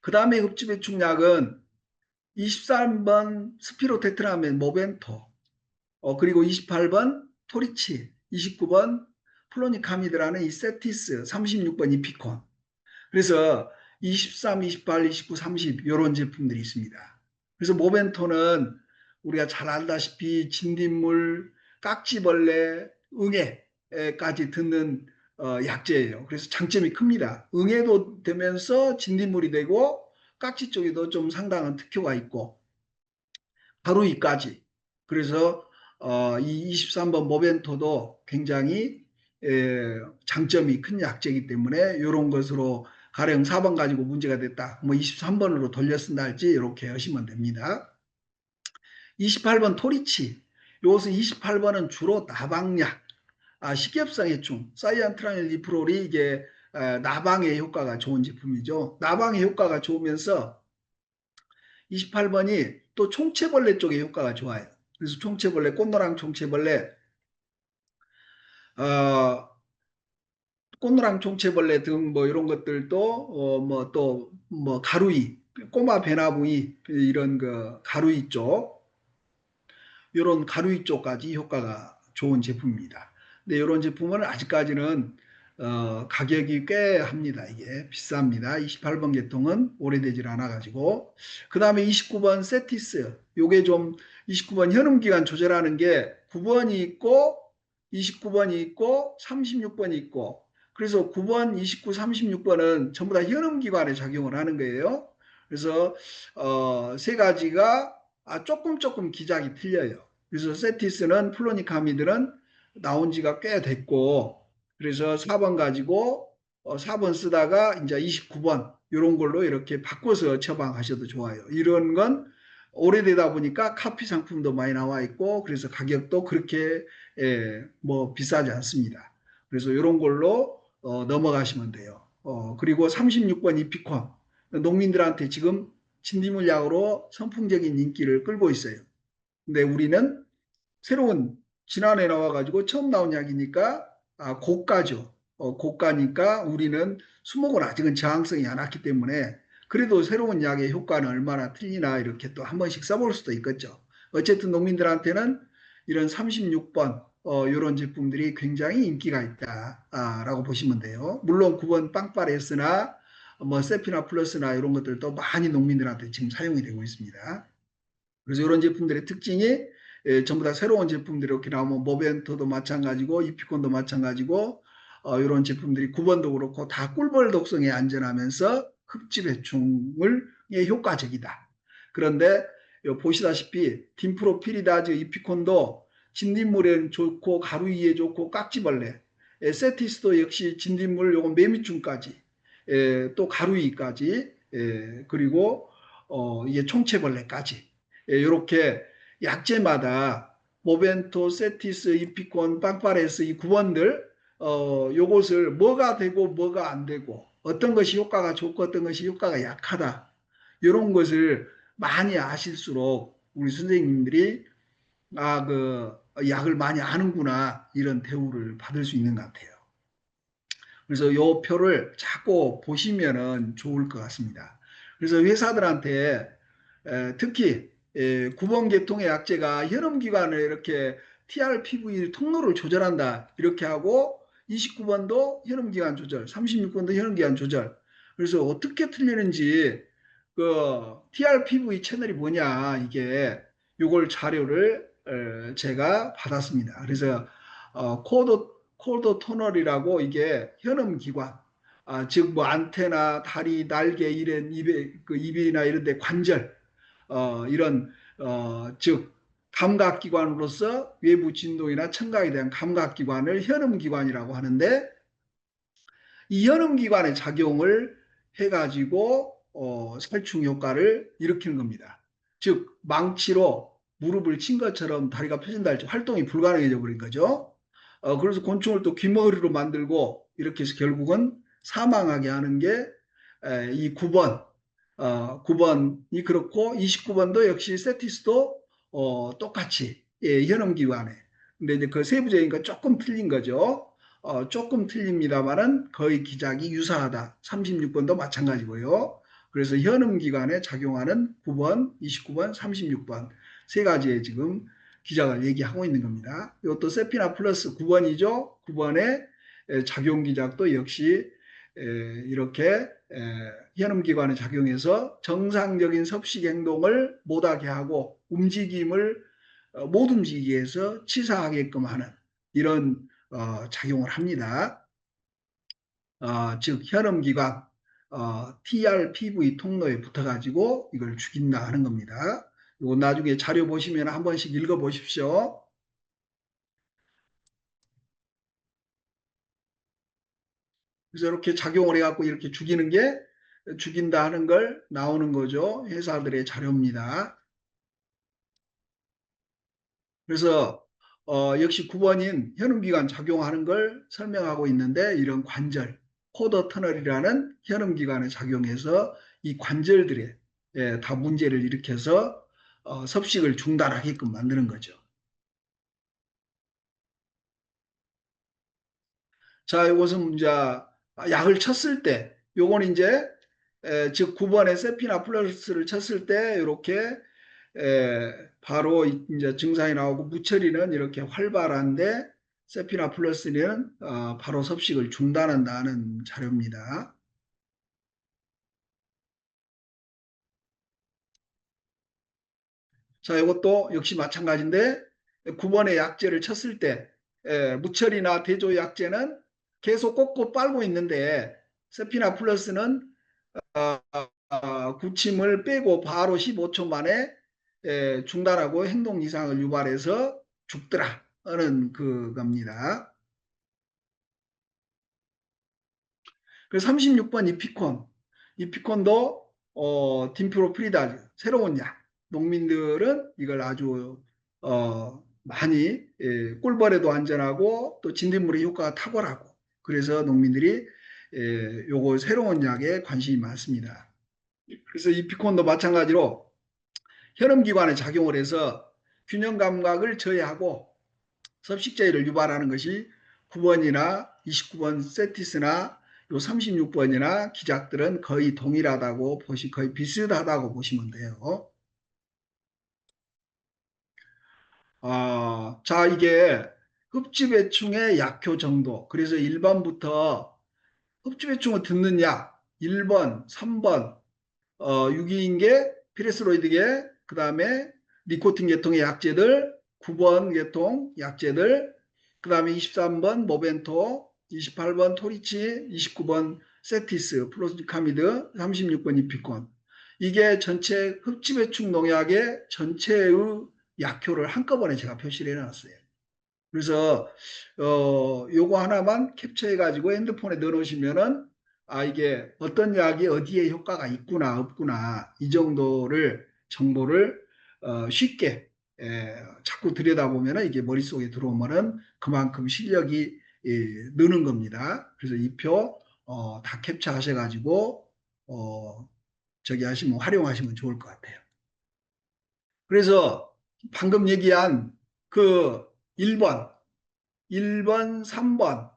그 다음에 흡집배충약은 23번 스피로테트라멘 모벤토, 그리고 28번 토리치, 29번 플로니카미드라는 이 세티스, 36번 이피콘. 그래서 23, 28, 29, 30 이런 제품들이 있습니다. 그래서 모벤토는 우리가 잘 알다시피 진딧물, 깍지벌레, 응애까지 듣는 약제예요. 그래서 장점이 큽니다. 응애도 되면서 진딧물이 되고 깍지 쪽에도 좀 상당한 특효가 있고 가루이까지. 그래서 이 23번 모벤토도 굉장히 장점이 큰 약제이기 때문에 이런 것으로 가령 4번 가지고 문제가 됐다. 뭐 23번으로 돌려 쓴다 할지 이렇게 하시면 됩니다. 28번 토리치. 요것은 28번은 주로 나방약, 식엽상해충, 사이안트라닐 리프롤이 이게 나방의 효과가 좋은 제품이죠. 나방의 효과가 좋으면서 28번이 또 총체벌레 쪽의 효과가 좋아요. 그래서 총체벌레, 꽃노랑 총체벌레, 어, 꽃노랑 총체벌레 등 뭐 이런 것들도 뭐 또 뭐 가루이, 꼬마 배나무이 이런 그 가루이 쪽 이런 가루이 쪽까지 효과가 좋은 제품입니다. 근데 이런 제품은 아직까지는 가격이 꽤 합니다. 이게 비쌉니다. 28번 계통은 오래되질 않아 가지고 그 다음에 29번 세티스 요게 좀 29번 현음기간 조절하는 게 9번이 있고 29번이 있고 36번이 있고 그래서 9번, 29, 36번은 전부 다 현음기관에 작용을 하는 거예요. 그래서 세 가지가 조금 기작이 틀려요. 그래서 세티스는 플로니카미드는 나온 지가 꽤 됐고 그래서 4번 가지고 4번 쓰다가 이제 29번 이런 걸로 이렇게 바꿔서 처방하셔도 좋아요. 이런 건 오래되다 보니까 카피 상품도 많이 나와 있고 그래서 가격도 그렇게 뭐 비싸지 않습니다. 그래서 이런 걸로 넘어가시면 돼요. 그리고 36번 이피콘 농민들한테 지금 진딧물약으로 선풍적인 인기를 끌고 있어요. 근데 우리는 새로운 지난해 나와가지고 처음 나온 약이니까 고가죠. 고가니까 우리는 수목은 아직은 저항성이 안 왔기 때문에 그래도 새로운 약의 효과는 얼마나 틀리나 이렇게 또 한 번씩 써볼 수도 있겠죠. 어쨌든 농민들한테는 이런 36번 이런 제품들이 굉장히 인기가 있다라고 보시면 돼요. 물론 9번 빵빠레스나 뭐 세피나 플러스나 이런 것들도 많이 농민들한테 지금 사용이 되고 있습니다. 그래서 이런 제품들의 특징이 전부 다 새로운 제품들이 이렇게 나오면 모벤토도 마찬가지고 이피콘도 마찬가지고 이런 제품들이 9번도 그렇고 다 꿀벌 독성에 안전하면서 흡집 해충에 효과적이다. 그런데 보시다시피 딘프로피리다즈 이피콘도 진딧물에 좋고 가루이에 좋고 깍지벌레 세티스도 역시 진딧물 요건 매미충까지 또 가루이까지 그리고 이게 총체벌레까지 이렇게 약재마다 모벤토, 세티스, 이피콘, 빵파레스 이 구원들 요것을 뭐가 되고 뭐가 안 되고 어떤 것이 효과가 좋고 어떤 것이 효과가 약하다. 이런 것을 많이 아실수록 우리 선생님들이 그 약을 많이 아는구나 이런 대우를 받을 수 있는 것 같아요. 그래서 요 표를 자꾸 보시면은 좋을 것 같습니다. 그래서 회사들한테 특히 9번 계통의 약제가 혈음기관을 이렇게 TRPV 통로를 조절한다 이렇게 하고 29번도 혈음기관 조절, 36번도 혈음기관 조절. 그래서 어떻게 틀리는지 그 TRPV 채널이 뭐냐 이게 요걸 자료를 제가 받았습니다. 그래서 코드 터널이라고 이게 현음기관 즉 뭐 안테나, 다리, 날개, 이런 입이나 이런 데 관절 이런 즉 감각기관으로서 외부 진동이나 청각에 대한 감각기관을 현음기관이라고 하는데 이 현음기관의 작용을 해가지고 살충 효과를 일으키는 겁니다. 즉 망치로 무릎을 친 것처럼 다리가 펴진다 할지 활동이 불가능해져 버린 거죠. 그래서 곤충을 또 귀머거리로 만들고 이렇게 해서 결국은 사망하게 하는 게 이 9번 9번이 그렇고 29번도 역시 세티스도 똑같이 현음기관에 근데 이제 그 세부적인 건 조금 틀린 거죠. 조금 틀립니다만은 거의 기작이 유사하다. 36번도 마찬가지고요. 그래서 현음기관에 작용하는 9번, 29번, 36번 세 가지의 지금 기작을 얘기하고 있는 겁니다. 이것도 세피나 플러스 9번이죠. 9번의 작용 기작도 역시 이렇게 현음기관에 작용해서 정상적인 섭식 행동을 못하게 하고 움직임을 못 움직이게 해서 치사하게끔 하는 이런 작용을 합니다. 즉 현음기관 TRPV 통로에 붙어가지고 이걸 죽인다 하는 겁니다. 이거 나중에 자료 보시면 한 번씩 읽어 보십시오. 그래서 이렇게 작용을 해갖고 이렇게 죽이는 게 죽인다 하는 걸 나오는 거죠. 회사들의 자료입니다. 그래서 역시 9번인 현음기관 작용하는 걸 설명하고 있는데 이런 관절, 코더 터널이라는 현음기관에 작용해서 이 관절들에 다 문제를 일으켜서 섭식을 중단하게끔 만드는 거죠. 자, 이것은 이제 약을 쳤을 때, 요건 이제 즉 9번의 세피나 플러스를 쳤을 때 이렇게 바로 이제 증상이 나오고 무처리는 이렇게 활발한데 세피나 플러스는 바로 섭식을 중단한다는 자료입니다. 자, 이것도 역시 마찬가지인데 9번의 약제를 쳤을 때 무처리나 대조약제는 계속 꼭꼭 빨고 있는데 세피나 플러스는 구침을 빼고 바로 15초 만에 중단하고 행동 이상을 유발해서 죽더라 하는 그겁니다. 그래서 36번 이피콘도 딤프로프리다즈 새로운 약. 농민들은 이걸 아주 많이 꿀벌에도 안전하고 또 진딧물의 효과가 탁월하고 그래서 농민들이 요거 새로운 약에 관심이 많습니다. 그래서 이피콘도 마찬가지로 혈음기관에 작용을 해서 균형 감각을 저해하고 섭식제의를 유발하는 것이 9번이나 29번 세티스나 요 36번이나 기작들은 거의 동일하다고 거의 비슷하다고 보시면 돼요. 자, 이게 흡집애충의 약효 정도. 그래서 1번부터 흡집애충을 듣는 약 1번, 3번, 유기인계, 피레스로이드계, 그 다음에 니코틴 계통의 약제들, 9번 계통 약제들, 그 다음에 23번 모벤토, 28번 토리치, 29번 세티스, 플로스카미드, 36번 이피콘. 이게 전체 흡집해충 농약의 전체의 약효를 한꺼번에 제가 표시를 해놨어요. 그래서 요거 하나만 캡처해 가지고 핸드폰에 넣어 놓으시면은 이게 어떤 약이 어디에 효과가 있구나 없구나 이 정도를 정보를 쉽게 자꾸 들여다보면은 이게 머릿속에 들어오면은 그만큼 실력이 느는 겁니다. 그래서 이 표 다 캡처하셔 가지고 저기 하시면 활용하시면 좋을 것 같아요. 그래서 방금 얘기한 그 1번 1번, 3번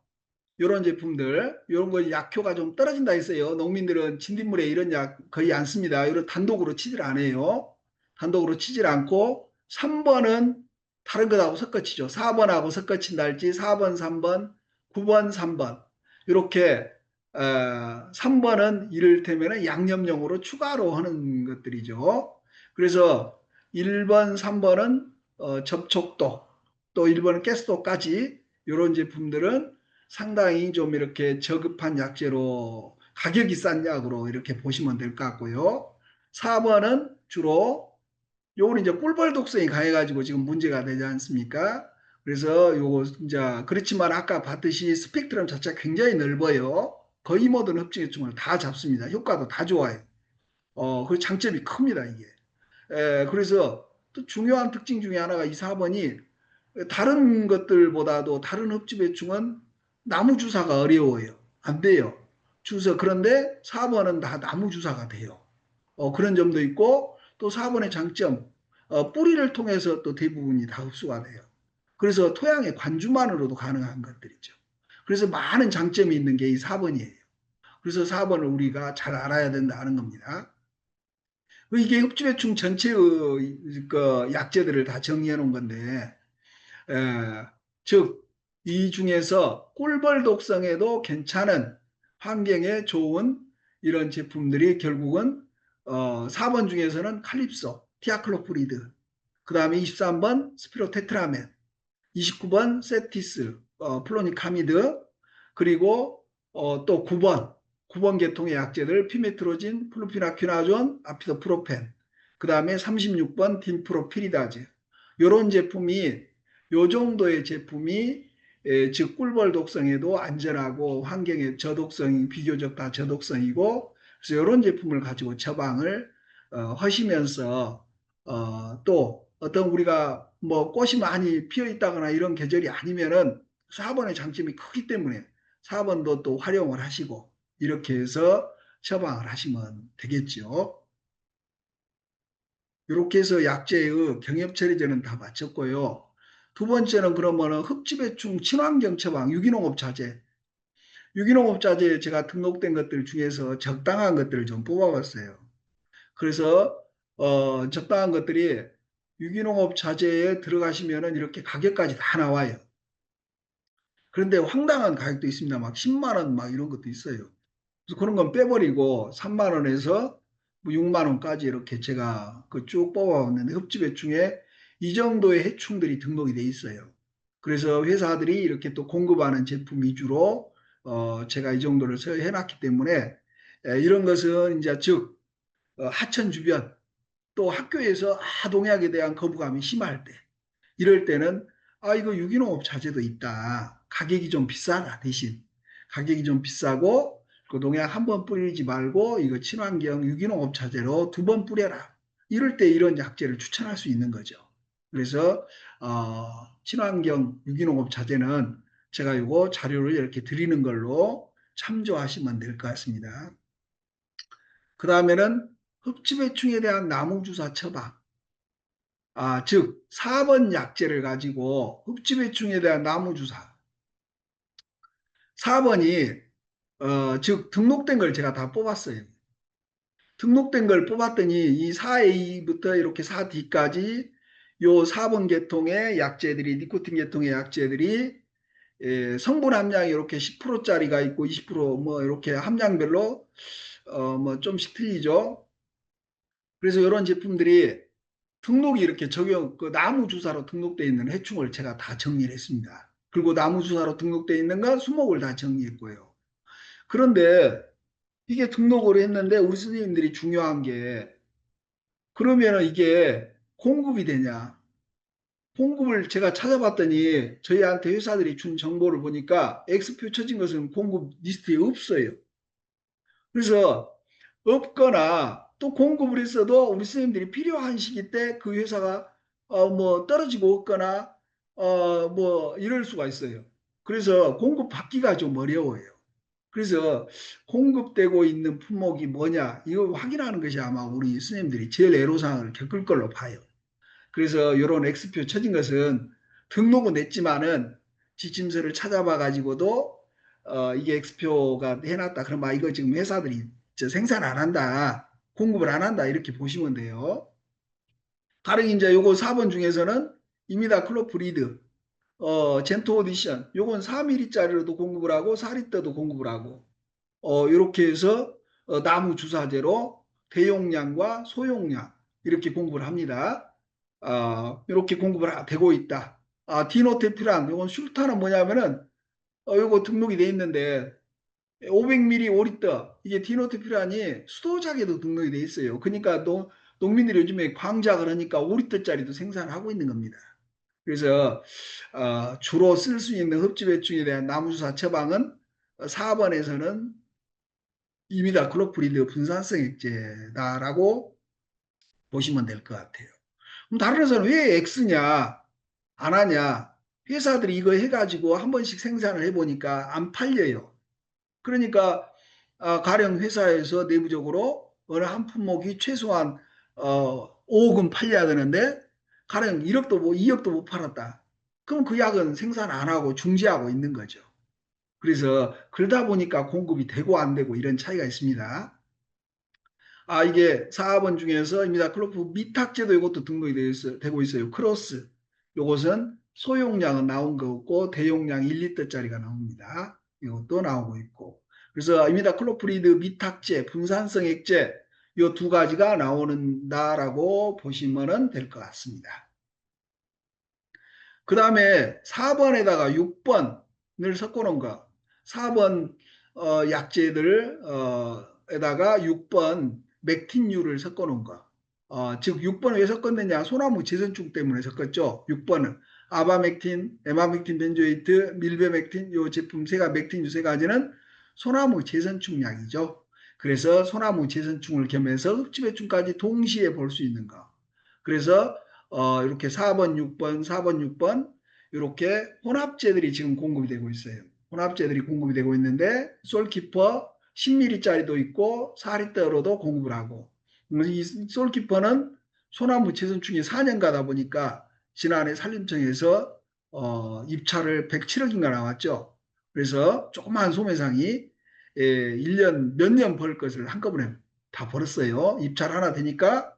이런 제품들 이런 거 약효가 좀 떨어진다 했어요. 농민들은 진딧물에 이런 약 거의 안 씁니다. 이런 단독으로 치질 않아요. 단독으로 치질 않고 3번은 다른 것하고 섞어치죠. 4번하고 섞어친다 할지 4번, 3번, 9번, 3번 이렇게 3번은 이를테면 양념용으로 추가로 하는 것들이죠. 그래서 1번, 3번은 접촉도 또 1번은 가스도까지 이런 제품들은 상당히 좀 이렇게 저급한 약재로 가격이 싼 약으로 이렇게 보시면 될 것 같고요. 4번은 주로 요거는 이제 꿀벌 독성이 강해가지고 지금 문제가 되지 않습니까? 그래서 요거 이제 그렇지만 아까 봤듯이 스펙트럼 자체가 굉장히 넓어요. 거의 모든 흡증해충을 다 잡습니다. 효과도 다 좋아요. 그 장점이 큽니다, 이게. 그래서 또 중요한 특징 중에 하나가 이 4번이 다른 것들보다도 다른 흡집해충은 나무 주사가 어려워요. 안 돼요. 그런데 4번은 다 나무 주사가 돼요. 그런 점도 있고 또 4번의 장점 뿌리를 통해서 또 대부분이 다 흡수가 돼요. 그래서 토양의 관주만으로도 가능한 것들이죠. 그래서 많은 장점이 있는 게 이 4번이에요. 그래서 4번을 우리가 잘 알아야 된다는 겁니다. 이게 흡집해충 전체의 그 약재들을 다 정리해 놓은 건데 즉, 이 중에서 꿀벌 독성에도 괜찮은 환경에 좋은 이런 제품들이 결국은 4번 중에서는 칼립소, 티아클로프리드, 그 다음에 23번 스피로테트라멘, 29번 세티스, 플로니카미드, 그리고 또 9번 계통의 약제들 피메트로진, 플루피나퀴나존, 아피도프로펜, 그 다음에 36번 딘프로피리다제 이런 제품이 요 정도의 제품이 즉 꿀벌 독성에도 안전하고 환경에 저독성이 비교적 다 저독성이고 그래서 이런 제품을 가지고 처방을 하시면서 또 어떤 우리가 뭐 꽃이 많이 피어 있다거나 이런 계절이 아니면은 4번의 장점이 크기 때문에 4번도 또 활용을 하시고 이렇게 해서 처방을 하시면 되겠죠. 이렇게 해서 약재의 경엽 처리제는 다 마쳤고요. 두 번째는 그러면은 흡지배충 친환경 처방 유기농업 자재. 유기농업 자재에 제가 등록된 것들 중에서 적당한 것들을 좀 뽑아봤어요. 그래서 적당한 것들이 유기농업 자재에 들어가시면은 이렇게 가격까지 다 나와요. 그런데 황당한 가격도 있습니다. 막 10만 원 막 이런 것도 있어요. 그래서 그런 건 빼버리고 3만 원에서 6만 원까지 이렇게 제가 그 쭉 뽑아왔는데 흡지배충에 이 정도의 해충들이 등록이 돼 있어요. 그래서 회사들이 이렇게 또 공급하는 제품 위주로 제가 이 정도를 해놨기 때문에 이런 것은 이제 즉 하천 주변 또 학교에서 농약에 대한 거부감이 심할 때 이럴 때는 이거 유기농업 자재도 있다. 가격이 좀 비싸다 대신 가격이 좀 비싸고 그 농약 한 번 뿌리지 말고 이거 친환경 유기농업 자재로 두 번 뿌려라. 이럴 때 이런 약재를 추천할 수 있는 거죠. 그래서 친환경 유기농업 자재는 제가 이거 자료를 이렇게 드리는 걸로 참조하시면 될 것 같습니다. 그 다음에는 흡집해충에 대한 나무주사 처방. 즉 4번 약재를 가지고 흡집해충에 대한 나무주사. 4번이 즉 등록된 걸 제가 다 뽑았어요. 등록된 걸 뽑았더니 이 4A부터 이렇게 4D까지 요 4번 계통의 약재들이 니코틴 계통의 약재들이 성분 함량이 이렇게 10%짜리가 있고 20%뭐 이렇게 함량별로 뭐 좀씩 틀리죠. 그래서 이런 제품들이 등록이 이렇게 그 나무 주사로 등록되어 있는 해충을 제가 다 정리를 했습니다. 그리고 나무 주사로 등록되어 있는 건 수목을 다 정리했고요. 그런데 이게 등록을 했는데 우리 선생님들이 중요한 게 그러면 이게 공급이 되냐? 공급을 제가 찾아봤더니 저희한테 회사들이 준 정보를 보니까 X표 쳐진 것은 공급 리스트에 없어요. 그래서 없거나 또 공급을 했어도 우리 선생님들이 필요한 시기 때 그 회사가 뭐 떨어지고 없거나 뭐 이럴 수가 있어요. 그래서 공급 받기가 좀 어려워요. 그래서 공급되고 있는 품목이 뭐냐 이거 확인하는 것이 아마 우리 선생님들이 제일 애로사항을 겪을 걸로 봐요. 그래서 이런 X표 쳐진 것은 등록은 냈지만은 지침서를 찾아봐 가지고도 이게 X표가 해놨다. 그럼 이거 지금 회사들이 생산 안 한다. 공급을 안 한다. 이렇게 보시면 돼요. 다른 이제 요거 4번 중에서는 이미다클로프리드, 젠토 오디션, 요건 4ml짜리로도 공급을 하고 4리터도 공급을 하고, 이렇게 해서 나무 주사제로 대용량과 소용량 이렇게 공급을 합니다. 이렇게 공급을 되고 있다. 디노테피란, 요건 술탄은 뭐냐면은, 요거 등록이 돼 있는데, 500ml 5리터, 이게 디노테피란이 수도작에도 등록이 돼 있어요. 그러니까 농민들이 요즘에 광작을 하니까 5리터짜리도 생산하고 있는 겁니다. 그래서 주로 쓸 수 있는 흡집해충에 대한 나무주사 처방은 4번에서는 이미다클로프리드 분산성 액제다라고 보시면 될 것 같아요. 그럼 다른 회사는 왜 X냐? 안 하냐? 회사들이 이거 해가지고 한 번씩 생산을 해보니까 안 팔려요. 그러니까 가령 회사에서 내부적으로 어느 한 품목이 최소한 5억은 팔려야 되는데 가령 1억도 2억도 못 팔았다. 그럼 그 약은 생산 안 하고 중지하고 있는 거죠. 그래서 그러다 보니까 공급이 되고 안 되고 이런 차이가 있습니다. 이게 4번 중에서입니다. 클로프 미탁제도 이것도 등록이 되고 있어요. 크로스. 이것은 소용량은 나온 거 없고 대용량 1리터짜리가 나옵니다. 이것도 나오고 있고. 그래서 이미다 클로프리드 미탁제, 분산성 액제 이 두 가지가 나오는다라고 보시면 될 것 같습니다. 그 다음에 4번에다가 6번을 섞어놓은 거. 4번 약재들 에다가 6번 맥틴류를 섞어놓은 거. 즉 6번을 왜 섞었느냐? 소나무 재선충 때문에 섞었죠. 6번은. 아바맥틴, 에마맥틴 benzoate, 밀베맥틴 요 제품 맥틴 요 세 가지는 소나무 재선충약이죠. 그래서 소나무 재선충을 겸해서 흡집해충까지 동시에 볼 수 있는 거. 그래서 이렇게 4번, 6번, 4번, 6번 이렇게 혼합제들이 지금 공급이 되고 있어요. 혼합제들이 공급이 되고 있는데 솔키퍼 10ml짜리도 있고 4리터로도 공급을 하고 이 솔키퍼는 소나무 재선충이 4년 가다 보니까 지난해 산림청에서 입찰을 107억인가 나왔죠. 그래서 조그마한 소매상이 1년 몇 년 벌 것을 한꺼번에 다 벌었어요. 입찰 하나 되니까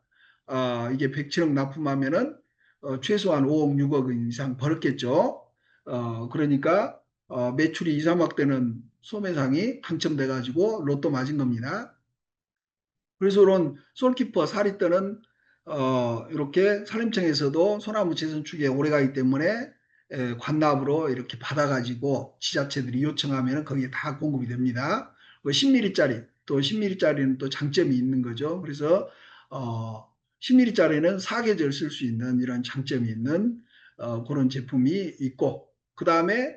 이게 107억 납품하면은 최소한 5억, 6억 이상 벌었겠죠. 그러니까 매출이 2, 3억 되는 소매상이 당첨돼가지고 로또 맞은 겁니다. 그래서 이런 솔키퍼 사리떼는 이렇게 산림청에서도 소나무 재선축에 오래가기 때문에 관납으로 이렇게 받아가지고 지자체들이 요청하면 거기에 다 공급이 됩니다. 10ml짜리 또 10ml짜리는 또 장점이 있는 거죠. 그래서 10ml짜리는 사계절 쓸 수 있는 이런 장점이 있는 그런 제품이 있고 그 다음에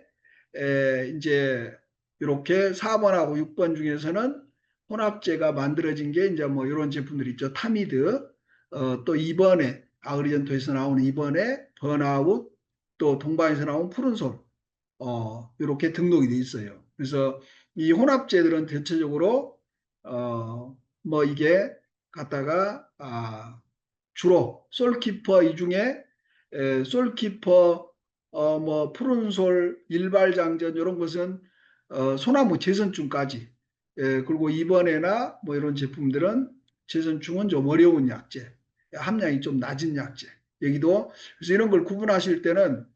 이제 이렇게 4번하고 6번 중에서는 혼합제가 만들어진 게 이제 뭐 이런 제품들 있죠. 타미드, 또 이번에 아그리전토에서 나오는 이번에 번아웃, 또 동반에서 나온 푸른솔, 이렇게 등록이 돼 있어요. 그래서 이 혼합제들은 대체적으로 뭐 이게 갖다가 주로 솔키퍼 이 중에 솔키퍼 뭐 푸른솔 일발장전 이런 것은 소나무 재선충까지 그리고 이번에나 뭐 이런 제품들은 재선충은 좀 어려운 약재 함량이 좀 낮은 약재 여기도 그래서 이런 걸 구분하실 때는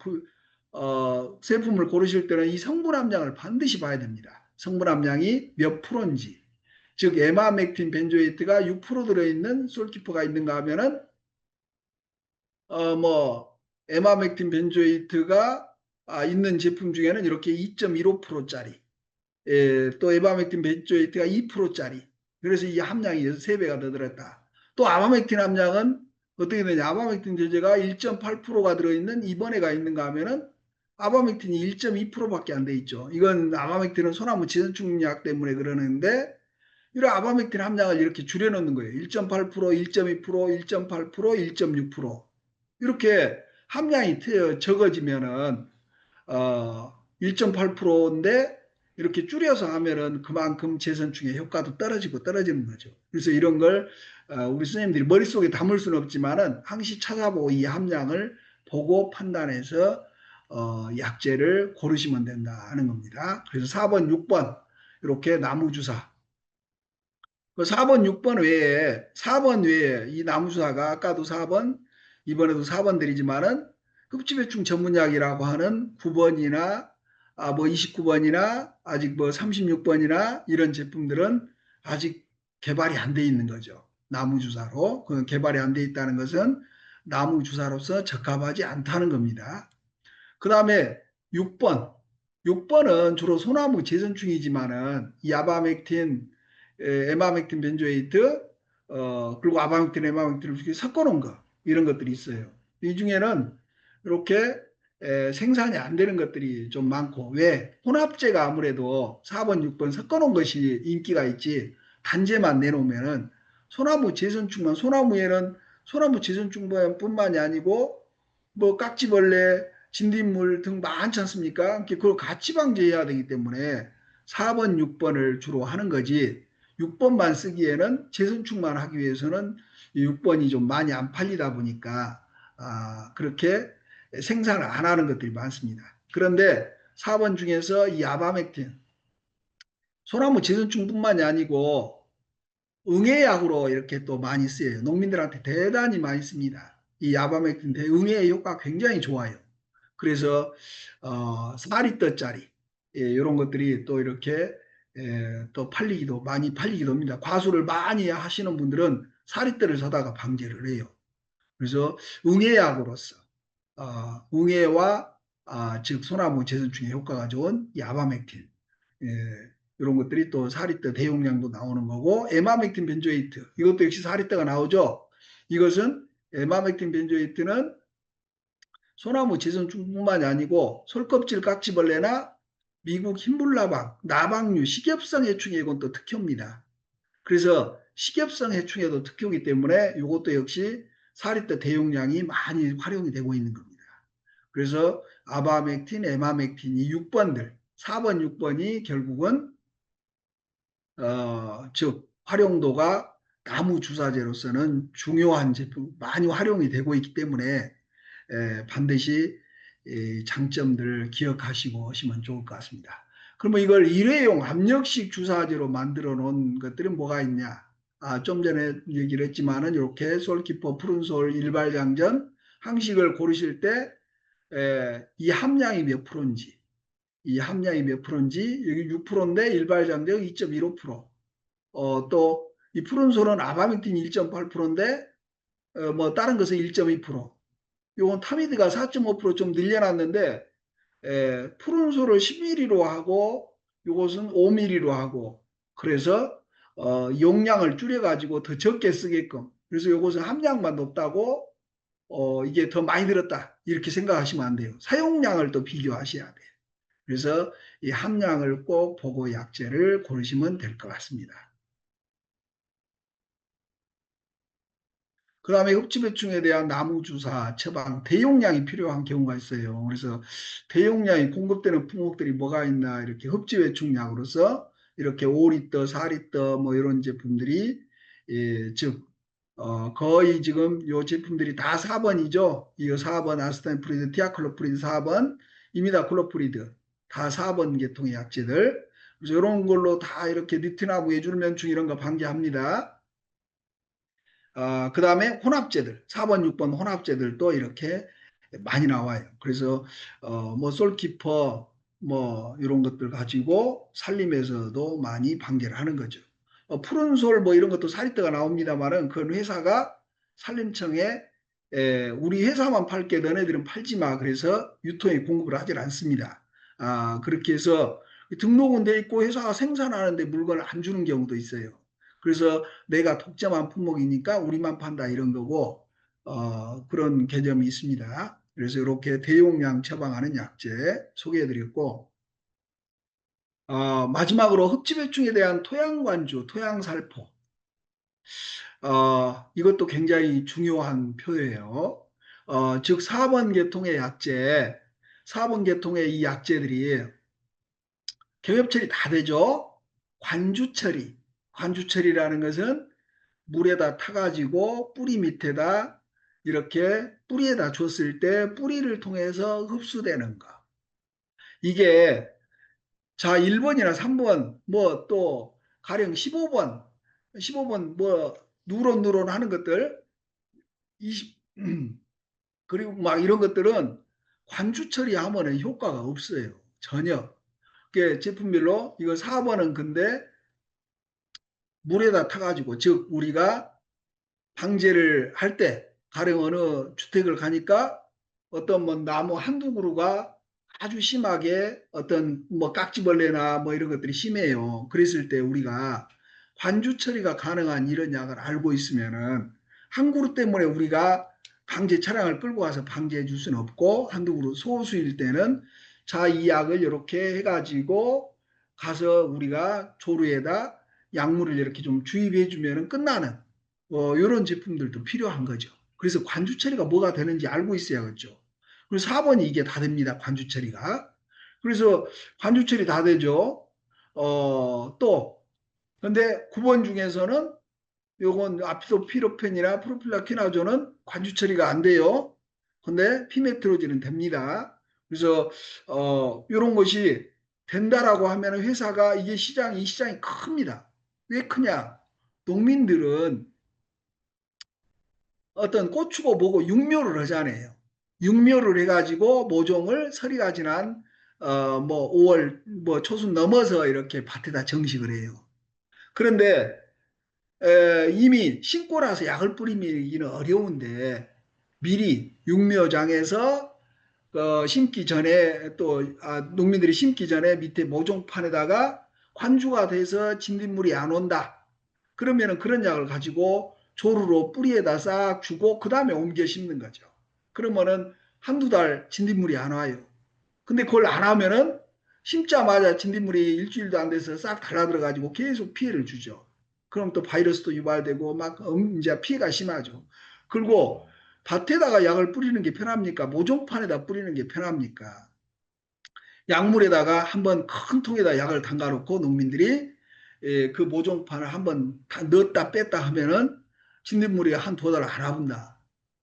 제품을 고르실 때는 이 성분 함량을 반드시 봐야 됩니다. 성분 함량이 몇 프로인지 즉 에마맥틴 벤조에이트가 6% 들어있는 솔키퍼가 있는가 하면은 뭐 에마맥틴 벤조에이트가 있는 제품 중에는 이렇게 2.15%짜리 또 에바맥틴 벤조에이트가 2%짜리 그래서 이 함량이 3배가 더 들었다. 또 아바맥틴 함량은 어떻게 되냐 아바맥틴 제제가 1.8%가 들어있는 이번에가 있는가 하면은 아바맥틴이 1.2%밖에 안 돼 있죠. 이건 아바맥틴은 소나무 지연충약 때문에 그러는데 이런 아바맥틴 함량을 이렇게 줄여놓는 거예요. 1.8%, 1.2%, 1.8%, 1.6% 이렇게 함량이 적어지면은 1.8%인데 이렇게 줄여서 하면은 그만큼 재선충의 효과도 떨어지고 떨어지는 거죠. 그래서 이런 걸 우리 선생님들이 머릿속에 담을 수는 없지만은 항시 찾아보고 이 함량을 보고 판단해서 약재를 고르시면 된다 하는 겁니다. 그래서 4번, 6번 이렇게 나무주사 그 4번, 6번 외에 4번 외에 이 나무주사가 아까도 4번, 이번에도 4번들이지만은 흡집해충 전문약이라고 하는 9번이나 뭐 29번이나 아직 뭐 36번이나 이런 제품들은 아직 개발이 안 돼 있는 거죠. 나무주사로. 그 개발이 안 돼 있다는 것은 나무주사로서 적합하지 않다는 겁니다. 그 다음에 6번. 6번은 주로 소나무 재선충이지만은 이 아바맥틴, 에마맥틴 벤조에이트, 그리고 아바맥틴, 에마맥틴을 이렇게 섞어놓은 거, 이런 것들이 있어요. 이 중에는 이렇게 생산이 안 되는 것들이 좀 많고, 왜? 혼합제가 아무래도 4번, 6번 섞어놓은 것이 인기가 있지, 단제만 내놓으면은 소나무 재선충만, 소나무에는 소나무 재선충뿐만이 아니고, 뭐 깍지벌레, 진딧물 등 많지 않습니까? 그걸 같이 방제해야 되기 때문에 4번, 6번을 주로 하는 거지 6번만 쓰기에는 재선충만 하기 위해서는 6번이 좀 많이 안 팔리다 보니까 그렇게 생산을 안 하는 것들이 많습니다. 그런데 4번 중에서 이 아바맥틴 소나무 재선충뿐만이 아니고 응애약으로 이렇게 또 많이 쓰여요. 농민들한테 대단히 많이 씁니다. 이 아바맥틴 응애 효과가 굉장히 좋아요. 그래서 4리터짜리 이런 것들이 또 이렇게 또 팔리기도 많이 팔리기도 합니다. 과수를 많이 하시는 분들은 4리터를 사다가 방제를 해요. 그래서 응애약으로서 응애와 즉 소나무 재선충에 효과가 좋은 이 아바맥틴 이런 것들이 또 4리터 대용량도 나오는 거고 에마맥틴 벤조에이트 이것도 역시 4리터가 나오죠. 이것은 에마맥틴 벤조에이트는 소나무 제선충뿐만이 아니고 솔껍질 깍지벌레나 미국 흰불나방, 나방류, 식엽성 해충에 이건 또 특효입니다. 그래서 식엽성 해충에도 특효이기 때문에 이것도 역시 사리떼 대용량이 많이 활용이 되고 있는 겁니다. 그래서 아바맥틴, 에마맥틴 이 6번들, 4번, 6번이 결국은 즉 활용도가 나무 주사제로서는 중요한 제품, 많이 활용이 되고 있기 때문에 반드시 이 장점들을 기억하시고 오시면 좋을 것 같습니다. 그러면 이걸 일회용 압력식 주사제로 만들어 놓은 것들은 뭐가 있냐? 좀 전에 얘기를 했지만은 이렇게 솔키퍼, 푸른솔, 일발장전, 항식을 고르실 때 이 함량이 몇 프로인지, 이 함량이 몇 프로인지, 여기 6%인데 일발장전 2.15%, 또 이 푸른솔은 아바맥틴 1.8%인데 뭐 다른 것은 1.2%. 요건 타미드가 4.5%좀 늘려놨는데 푸른소를 10mm로 하고 요것은 5mm로 하고 그래서 용량을 줄여가지고 더 적게 쓰게끔 그래서 요것은 함량만 높다고 이게 더 많이 들었다 이렇게 생각하시면 안 돼요. 사용량을 또 비교하셔야 돼요. 그래서 이 함량을 꼭 보고 약재를 고르시면 될 것 같습니다. 그 다음에 흡집해충에 대한 나무주사 처방 대용량이 필요한 경우가 있어요. 그래서 대용량이 공급되는 품목들이 뭐가 있나 이렇게 흡집해충약으로서 이렇게 5리터, 4리터 뭐 이런 제품들이 즉 거의 지금 요 제품들이 다 4번이죠. 이거 4번 아스타인프리드, 티아클로프리드 4번, 이미다클로프리드 다 4번 계통의 약제들. 그래서 이런 걸로 다 이렇게 니트나무, 예줄면충 이런 거 방지합니다. 그 다음에 혼합제들, 4번, 6번 혼합제들도 이렇게 많이 나와요. 그래서, 뭐, 솔키퍼, 뭐, 이런 것들 가지고 산림에서도 많이 방제를 하는 거죠. 푸른 솔, 뭐, 이런 것도 사리떼가 나옵니다만은 그건 회사가 산림청에 우리 회사만 팔게 너네들은 팔지 마. 그래서 유통에 공급을 하질 않습니다. 그렇게 해서 등록은 돼 있고 회사가 생산하는데 물건을 안 주는 경우도 있어요. 그래서 내가 독점한 품목이니까 우리만 판다 이런 거고 그런 개념이 있습니다. 그래서 이렇게 대용량 처방하는 약제 소개해드렸고 마지막으로 흡집해충에 대한 토양관주, 토양살포 이것도 굉장히 중요한 표예요. 즉 4번 계통의 약제, 4번 계통의 이 약제들이 경엽처리 다 되죠. 관주처리, 관주처리라는 것은 물에다 타가지고 뿌리 밑에다 이렇게 뿌리에다 줬을 때 뿌리를 통해서 흡수되는 거. 이게 자 1번이나 3번 뭐 또 가령 15번 15번 뭐 누런누런 하는 것들 20 그리고 막 이런 것들은 관주 처리하면은 효과가 없어요. 전혀. 그 제품별로 이거 4번은 근데 물에다 타가지고 즉 우리가 방제를 할 때 가령 어느 주택을 가니까 어떤 뭐 나무 한두 그루가 아주 심하게 어떤 뭐 깍지벌레나 뭐 이런 것들이 심해요. 그랬을 때 우리가 관주 처리가 가능한 이런 약을 알고 있으면은 한 그루 때문에 우리가 방제 차량을 끌고 가서 방제해 줄 수는 없고 한두 그루 소수일 때는 자, 이 약을 이렇게 해가지고 가서 우리가 조루에다 약물을 이렇게 좀 주입해 주면은 끝나는 이런 제품들도 필요한 거죠. 그래서 관주 처리가 뭐가 되는지 알고 있어야겠죠. 그리고 4번이 이게 다 됩니다. 관주 처리가. 그래서 관주 처리 다 되죠. 또 근데 9번 중에서는 요건 아피도피로펜이나 프로필라퀴나조는 관주 처리가 안 돼요. 근데 피메트로진은 됩니다. 그래서 이런 것이 된다라고 하면 회사가 이게 이 시장이 큽니다. 왜 크냐? 농민들은 어떤 고추고 뭐고 육묘를 하잖아요. 육묘를 해가지고 모종을 서리가 지난 뭐 5월 뭐 초순 넘어서 이렇게 밭에다 정식을 해요. 그런데 이미 신고 나서 약을 뿌리기는 어려운데 미리 육묘장에서 심기 전에 또 농민들이 심기 전에 밑에 모종판에다가 관주가 돼서 진딧물이 안 온다. 그러면은 그런 약을 가지고 조루로 뿌리에다 싹 주고 그 다음에 옮겨 심는 거죠. 그러면은 한두 달 진딧물이 안 와요. 근데 그걸 안 하면은 심자마자 진딧물이 일주일도 안 돼서 싹 달라들어가지고 계속 피해를 주죠. 그럼 또 바이러스도 유발되고 막 이제 피해가 심하죠. 그리고 밭에다가 약을 뿌리는 게 편합니까? 모종판에다 뿌리는 게 편합니까? 약물에다가 한번 큰 통에다 약을 담가 놓고 농민들이 그 모종판을 한번 넣었다 뺐다 하면은 진딧물이 한 두 달 안 와본다.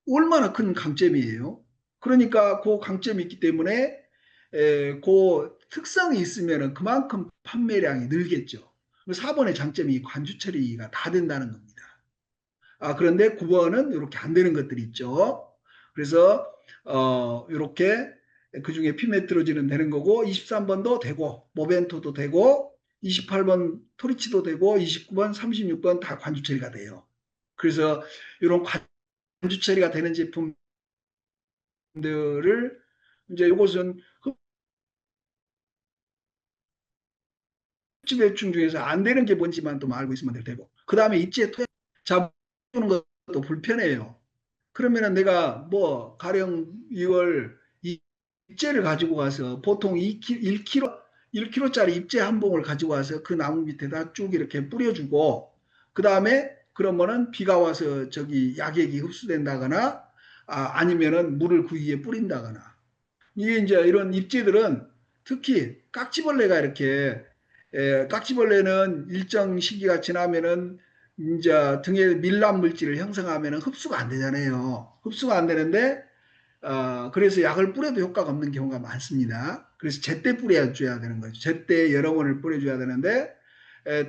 얼마나 큰 강점이에요. 그러니까 그 강점이 있기 때문에 그 특성이 있으면은 그만큼 판매량이 늘겠죠. 4번의 장점이 관주 처리가 다 된다는 겁니다. 그런데 9번은 이렇게 안 되는 것들이 있죠. 그래서 이렇게 그중에 피메트로진은 되는 거고 23번도 되고 모벤토도 되고 28번 토리치도 되고 29번 36번 다 관주 처리가 돼요. 그래서 이런 관주 처리가 되는 제품들을 이제 이것은 흡지배충 중에서 안 되는 게 뭔지만 또 알고 있으면 될 테고 그 다음에 입지에 토양 잡는 것도 불편해요. 그러면은 내가 뭐 가령 이걸 입재를 가지고 가서 보통 1kg, 1kg짜리 입재 한 봉을 가지고 와서 그 나무 밑에다 쭉 이렇게 뿌려주고 그 다음에 그러면은 비가 와서 저기 약액이 흡수된다거나 아니면은 물을 그 위에 뿌린다거나 이게 이제 이런 입재들은 특히 깍지벌레가 이렇게 깍지벌레는 일정 시기가 지나면은 이제 등에 밀랍 물질을 형성하면은 흡수가 안 되잖아요. 흡수가 안 되는데 그래서 약을 뿌려도 효과가 없는 경우가 많습니다. 그래서 제때 뿌려줘야 되는 거죠. 제때 여러 번을 뿌려줘야 되는데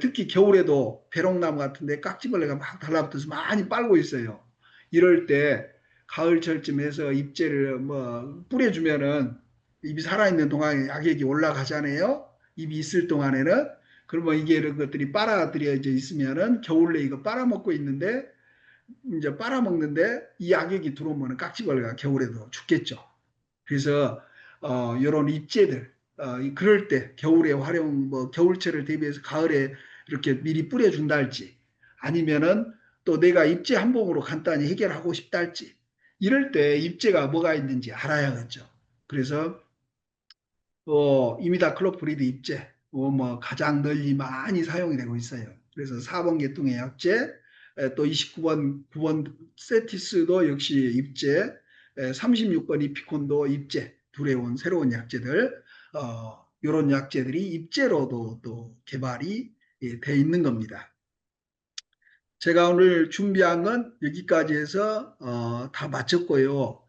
특히 겨울에도 배롱나무 같은데 깍지벌레가 막 달라붙어서 많이 빨고 있어요. 이럴 때 가을철쯤에서 잎제를 뭐 뿌려주면은 잎이 살아있는 동안에 약액이 올라가잖아요. 잎이 있을 동안에는 그러면 이게 이런 것들이 빨아들여져 있으면은 겨울에 이거 빨아먹고 있는데 이제 빨아먹는데 이 약액이 들어오면 깍지벌레가 겨울에도 죽겠죠. 그래서 이런 잎재들 그럴 때 겨울에 활용 뭐 겨울철을 대비해서 가을에 이렇게 미리 뿌려준다 할지 아니면은 또 내가 잎재 한 봉으로 간단히 해결하고 싶다 할지 이럴 때 잎재가 뭐가 있는지 알아야겠죠. 그래서 이미다클로프리드 잎제 뭐 가장 널리 많이 사용이 되고 있어요. 그래서 4번 계통의 약제, 또 29번 9번 세티스도 역시 잎제, 36번 이피콘도 잎제 들여온 새로운 약제들 이런 약제들이 잎제로도 또 개발이 돼 있는 겁니다. 제가 오늘 준비한 건 여기까지 해서 다 마쳤고요.